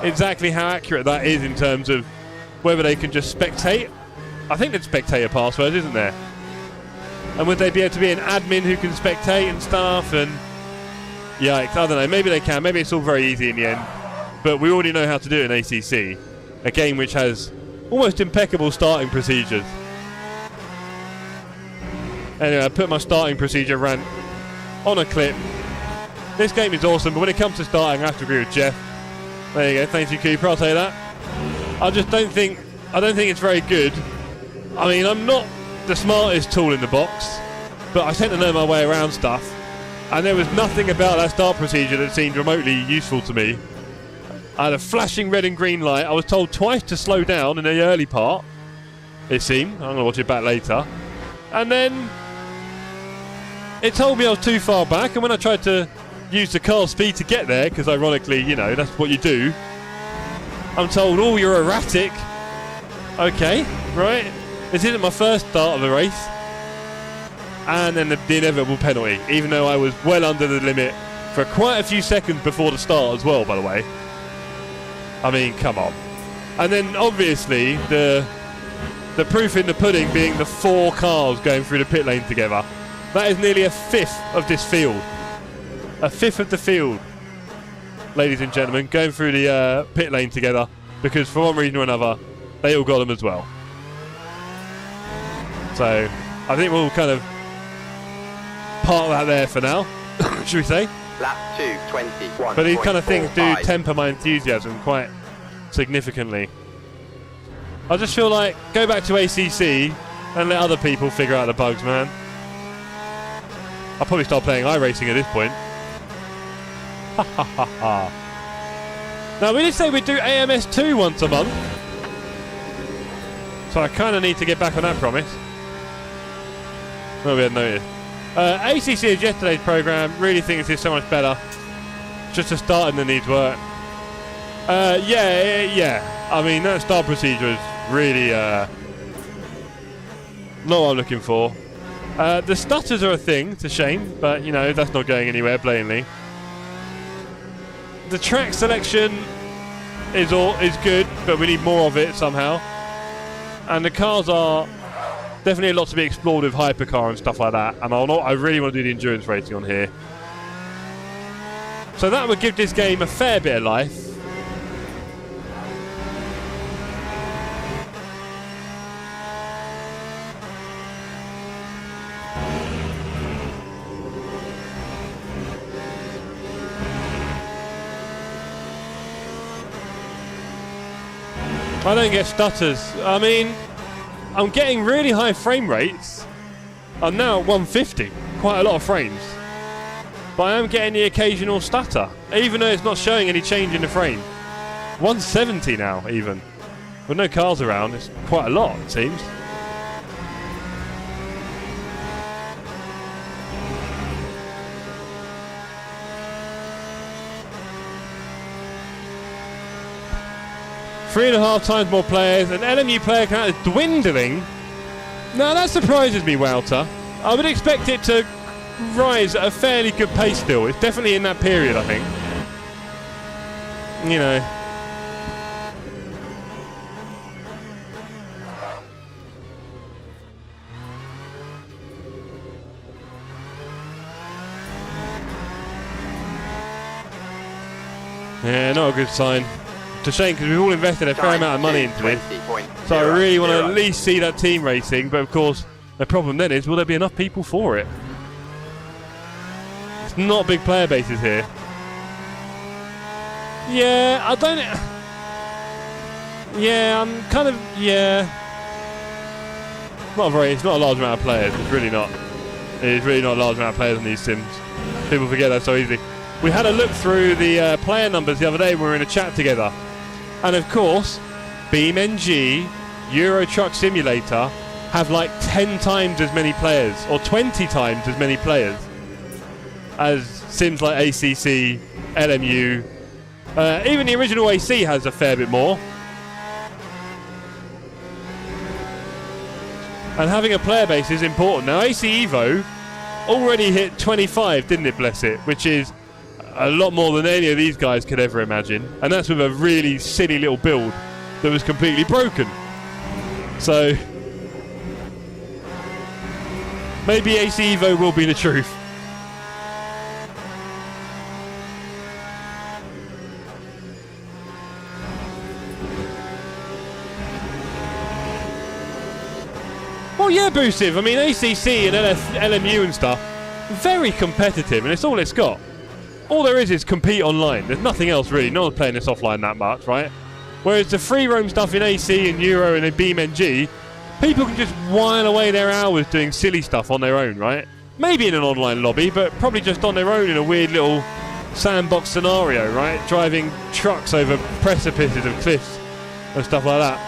exactly how accurate that is in terms of whether they can just spectate. I think there's spectator passwords, isn't there? And would they be able to be an admin who can spectate and stuff? And yikes, I don't know, maybe they can, maybe it's all very easy in the end. But we already know how to do it in ACC, a game which has almost impeccable starting procedures. Anyway, I put my starting procedure rant on a clip. This game is awesome, but when it comes to starting, I have to agree with Jeff. There you go, thank you, Cooper, I'll say that. I don't think it's very good. I mean, I'm not the smartest tool in the box, but I tend to know my way around stuff. And there was nothing about that start procedure that seemed remotely useful to me. I had a flashing red and green light. I was told twice to slow down in the early part, it seemed. I'm going to watch it back later. And then it told me I was too far back, and when I tried to use the car speed to get there, because ironically, you know, that's what you do, I'm told, oh, you're erratic. Okay, right. This isn't my first start of the race. And then the inevitable penalty, even though I was well under the limit for quite a few seconds before the start as well, by the way. I mean, come on. And then, obviously, the proof in the pudding being the 4 cars going through the pit lane together. That is nearly a fifth of this field. A fifth of the field, ladies and gentlemen, going through the pit lane together because, for one reason or another, they all got them as well. So, I think we'll kind of park that there for now, should we say? Lap 2:21. But these kind of things do temper my enthusiasm quite significantly. I just feel like, go back to ACC and let other people figure out the bugs, man. I'll probably start playing iRacing at this point. Ha ha ha ha. Now, we did say we'd do AMS2 once a month. So I kind of need to get back on that promise. Well, we had noticed. ACC is yesterday's programme. Really think this is so much better. Just a starting that needs work. Yeah. I mean, that start procedure is really not what I'm looking for. The stutters are a thing. It's a shame, but you know that's not going anywhere blatantly. The track selection is good, but we need more of it somehow. And the cars are definitely a lot to be explored with hypercar and stuff like that. And I really want to do the endurance racing on here. So that would give this game a fair bit of life. I don't get stutters. I mean, I'm getting really high frame rates. I'm now at 150, quite a lot of frames. But I am getting the occasional stutter, even though it's not showing any change in the frame. 170 now, even. With no cars around, it's quite a lot, it seems. Three and a half times more players, and LMU player count is dwindling. Now that surprises me, Wouter. I would expect it to rise at a fairly good pace still. It's definitely in that period, I think. You know. Yeah, not a good sign. It's a shame because we've all invested a fair amount of money into this. So I really want to at least see that team racing, but of course the problem then is, will there be enough people for it? It's not big player bases here. Yeah, I don't... Yeah, I'm kind of... Yeah. It's not a large amount of players. It's really not. It's really not a large amount of players on these sims. People forget that so easily. We had a look through the player numbers the other day when we were in a chat together. And of course, BeamNG, Euro Truck Simulator have like 10 times as many players, or 20 times as many players as sims like ACC, LMU. Even the original AC has a fair bit more. And having a player base is important. Now AC Evo already hit 25, didn't it, bless it? Which is a lot more than any of these guys could ever imagine. And that's with a really silly little build that was completely broken. So maybe AC Evo will be the truth. Well, yeah, Boosive. I mean, ACC and LMU and stuff, very competitive, and it's all it's got. All there is compete online. There's nothing else really. No one's playing this offline that much, right? Whereas the free roam stuff in AC and Euro and in BeamNG, people can just while away their hours doing silly stuff on their own, right? Maybe in an online lobby, but probably just on their own in a weird little sandbox scenario, right? Driving trucks over precipices of cliffs and stuff like that.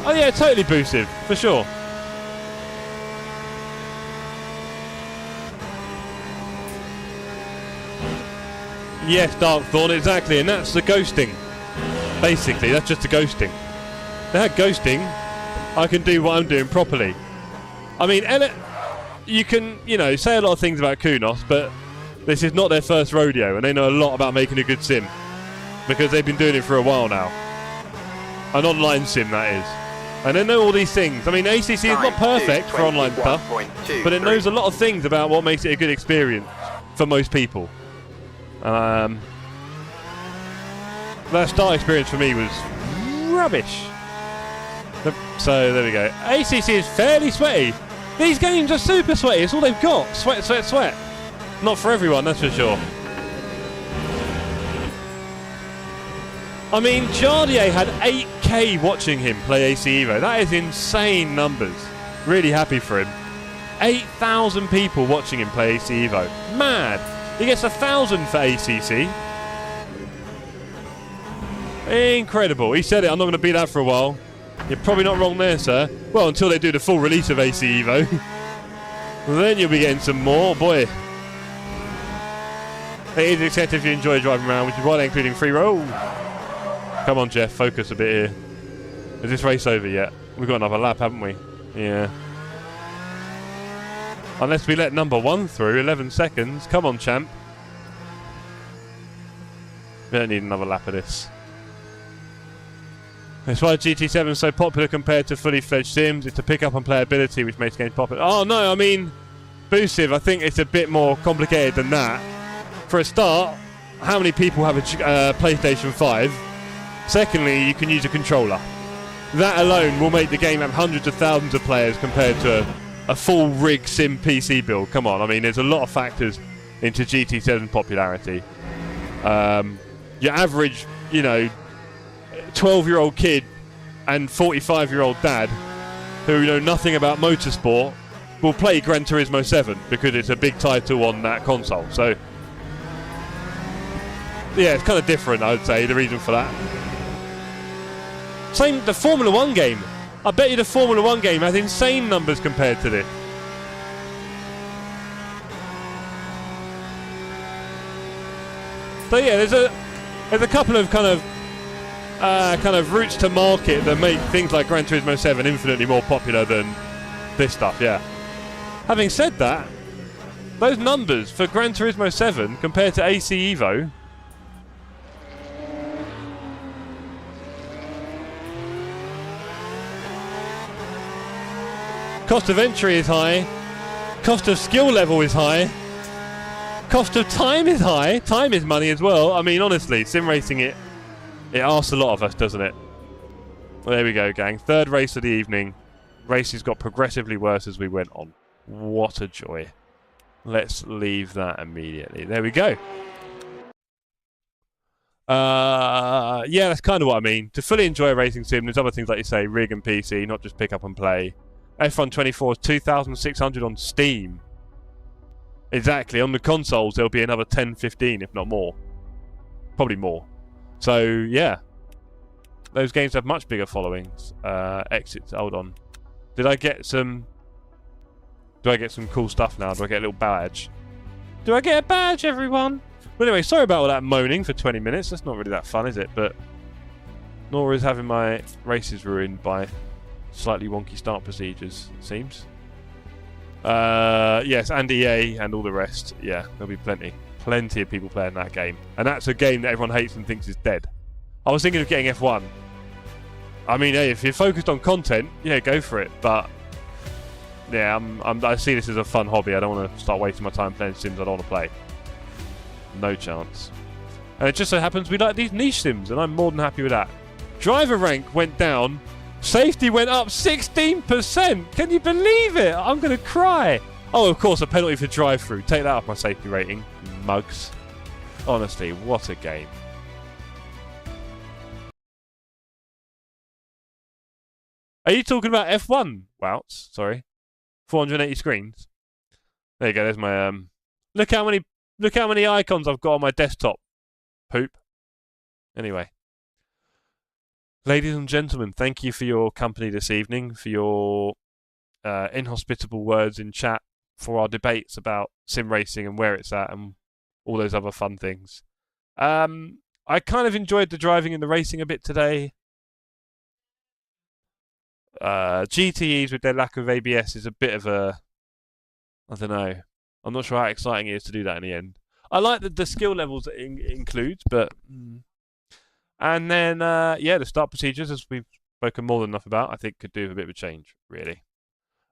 Oh yeah, totally Boosive, for sure. Yes, Darkthorn, exactly, and that's the ghosting. Basically, that's just the ghosting. That ghosting, I can do what I'm doing properly. I mean, you can, you know, say a lot of things about Kunos, but this is not their first rodeo, and they know a lot about making a good sim. Because they've been doing it for a while now. An online sim, that is. And they know all these things. I mean, ACC is not perfect for online stuff, but it knows a lot of things about what makes it a good experience for most people. That start experience for me was rubbish. So there we go. ACC is fairly sweaty. These games are super sweaty. It's all they've got. Sweat, sweat, sweat. Not for everyone, that's for sure. I mean, Jardier had 8k watching him play AC Evo. That is insane numbers. Really happy for him. 8,000 people watching him play AC Evo. Mad. He gets 1,000 for ACC. Incredible. He said it. I'm not going to beat that for a while. You're probably not wrong there, sir. Well, until they do the full release of AC Evo. Then you'll be getting some more. Boy. It is accepted if you enjoy driving around, which is why they're including free roll. Come on, Jeff. Focus a bit here. Is this race over yet? We've got another lap, haven't we? Yeah. Unless we let number 1 through, 11 seconds. Come on, champ. We don't need another lap of this. That's why GT7 is so popular compared to fully fledged sims. It's to pick up on playability, which makes games popular. Oh, no, I mean, Boosive, I think it's a bit more complicated than that. For a start, how many people have a PlayStation 5? Secondly, you can use a controller. That alone will make the game have hundreds of thousands of players compared to a full rig sim PC build. Come on, I mean, there's a lot of factors into GT7's popularity. Your average, you know, 12-year-old kid and 45-year-old dad who know nothing about motorsport will play Gran Turismo 7 because it's a big title on that console. So yeah, it's kind of different, I would say, the reason for that. Same, the Formula 1 game. I bet you the Formula 1 game has insane numbers compared to this. So yeah, there's a couple of kind of routes to market that make things like Gran Turismo 7 infinitely more popular than this stuff, yeah. Having said that, those numbers for Gran Turismo 7 compared to AC Evo, cost of entry is high, cost of skill level is high, cost of time is high, time is money as well. I mean, honestly, sim racing it asks a lot of us, doesn't it? Well, there we go, gang. Third race of the evening. Races got progressively worse as we went on. What a joy. Let's leave that immediately. There we go. Yeah, that's kind of what I mean. To fully enjoy a racing sim, there's other things like you say, rig and PC, not just pick up and play. F1 24 is 2,600 on Steam. Exactly. On the consoles, there'll be another 10, 15, if not more. Probably more. So, yeah. Those games have much bigger followings. Exits. Hold on. Did I get some... Do I get some cool stuff now? Do I get a little badge? Do I get a badge, everyone? But anyway, sorry about all that moaning for 20 minutes. That's not really that fun, is it? But nor is having my races ruined by slightly wonky start procedures, it seems. Yes, and EA and all the rest. Yeah, there'll be plenty of people playing that game. And that's a game that everyone hates and thinks is dead. I was thinking of getting F1. I mean, hey, if you're focused on content, yeah, go for it. But yeah, I see this as a fun hobby. I don't want to start wasting my time playing sims I don't want to play. No chance. And it just so happens we like these niche sims, and I'm more than happy with that. Driver rank went down. Safety went up 16%. Can you believe it? I'm going to cry. Oh, of course, a penalty for drive-through. Take that off my safety rating, mugs. Honestly, what a game. Are you talking about F1? Wouts, sorry. 480 screens. There you go. There's my Look how many icons I've got on my desktop. Poop. Anyway. Ladies and gentlemen, thank you for your company this evening, for your inhospitable words in chat, for our debates about sim racing and where it's at and all those other fun things. I kind of enjoyed the driving and the racing a bit today. GTEs with their lack of ABS is a bit of a... I don't know. I'm not sure how exciting it is to do that in the end. I like the skill levels that it includes, but... And then, yeah, the start procedures, as we've spoken more than enough about, I think could do with a bit of a change, really.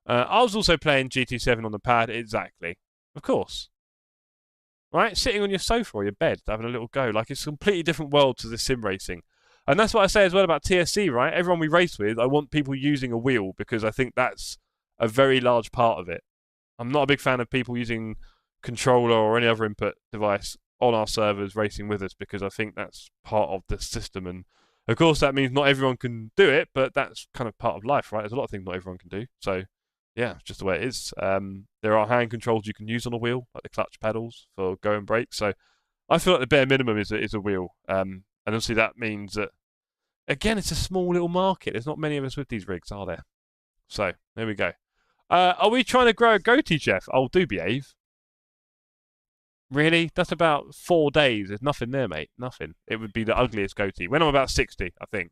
I was also playing GT7 on the pad, exactly. Of course. Right? Sitting on your sofa or your bed, having a little go. Like, it's a completely different world to the sim racing. And that's what I say as well about TSC, right? Everyone we race with, I want people using a wheel because I think that's a very large part of it. I'm not a big fan of people using controller or any other input device on our servers racing with us because I think that's part of the system. And of course that means not everyone can do it, but that's kind of part of life, right? There's a lot of things not everyone can do. So yeah, it's just the way it is. There are hand controls you can use on a wheel, like the clutch pedals for go and brake. So I feel like the bare minimum is a wheel. And obviously that means that, again, it's a small little market. There's not many of us with these rigs, are there? So there we go. Are we trying to grow a goatee, Jeff? Oh, do behave. Really? That's about 4 days. There's nothing there, mate. Nothing. It would be the ugliest goatee. When I'm about 60, I think.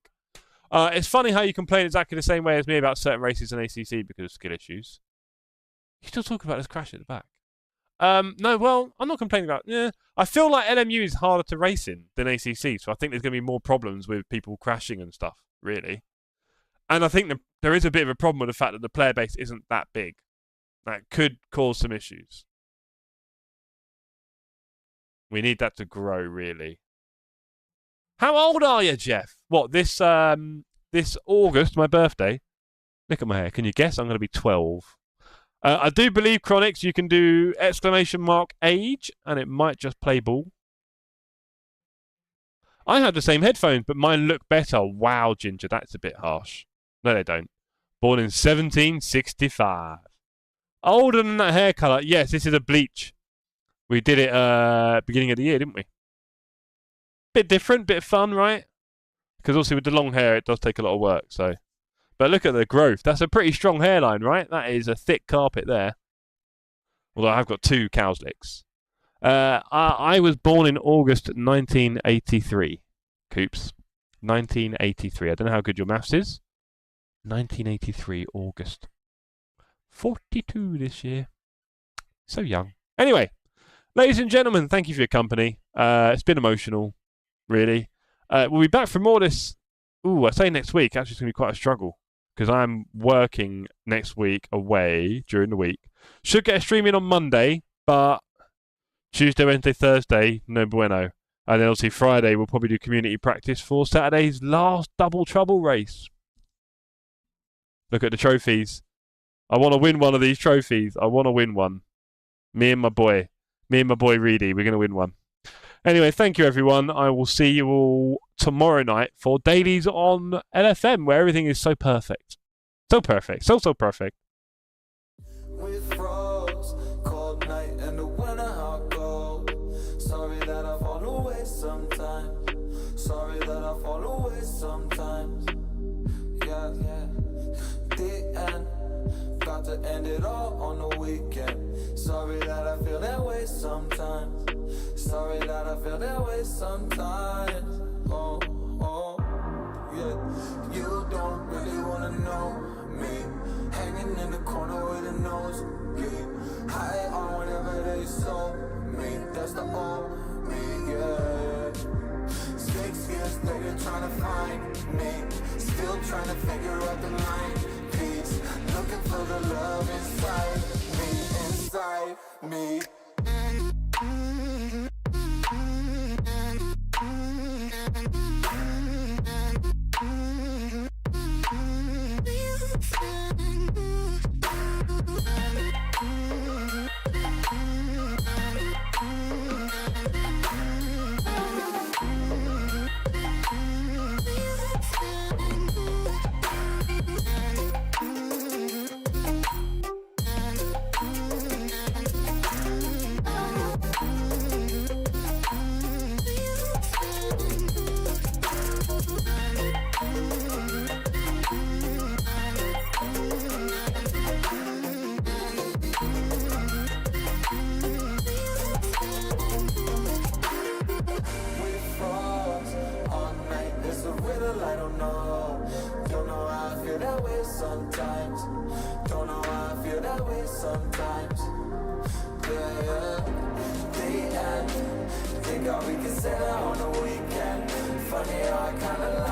It's funny how you complain exactly the same way as me about certain races in ACC because of skill issues. You still talk about this crash at the back. No, well, I'm not complaining about... Yeah, I feel like LMU is harder to race in than ACC, so I think there's going to be more problems with people crashing and stuff, really. And I think there is a bit of a problem with the fact that the player base isn't that big. That could cause some issues. We need that to grow, really. How old are you, Jeff? What, this August, my birthday? Look at my hair. Can you guess? I'm going to be 12. I do believe, Chronix, you can do !age, and it might just play ball. I have the same headphones, but mine look better. Wow, Ginger, that's a bit harsh. No, they don't. Born in 1765. Older than that hair colour. Yes, this is a bleach. We did it beginning of the year, didn't we? Bit different, bit of fun, right? Because obviously with the long hair, it does take a lot of work. So, but look at the growth. That's a pretty strong hairline, right? That is a thick carpet there. Although I've got 2 cow's licks. I was born in August 1983. Coops. 1983. I don't know how good your maths is. 1983, August. 42 this year. So young. Anyway, ladies and gentlemen, thank you for your company. It's been emotional, really. We'll be back for more of this. Ooh, I say next week. Actually, it's going to be quite a struggle because I'm working next week away during the week. Should get a stream in on Monday, but Tuesday, Wednesday, Thursday, no bueno. And then obviously Friday, we'll probably do community practice for Saturday's last double trouble race. Look at the trophies. I want to win one of these trophies. I want to win one. Me and my boy Reedy, we're going to win one. Anyway, thank you, everyone. I will see you all tomorrow night for dailies on LFM, where everything is so perfect. So perfect. So perfect. With frost, cold night and the winter hot cold. Sorry that I fall away sometimes. Sorry that I fall away sometimes. Yeah. The end, got to end it all on the weekend. Sorry that I feel that way sometimes. Sorry that I feel that way sometimes. Oh, yeah. You don't really wanna know me. Hanging in the corner with a nosebleed. High on whatever they sold me. That's the old me, yeah. 6 years later trying to find me. Still trying to figure out the line piece. Looking for the love inside me. Sometimes, don't know why I feel that way sometimes. Yeah. The end, think all we can say that on the weekend. Funny how I kinda like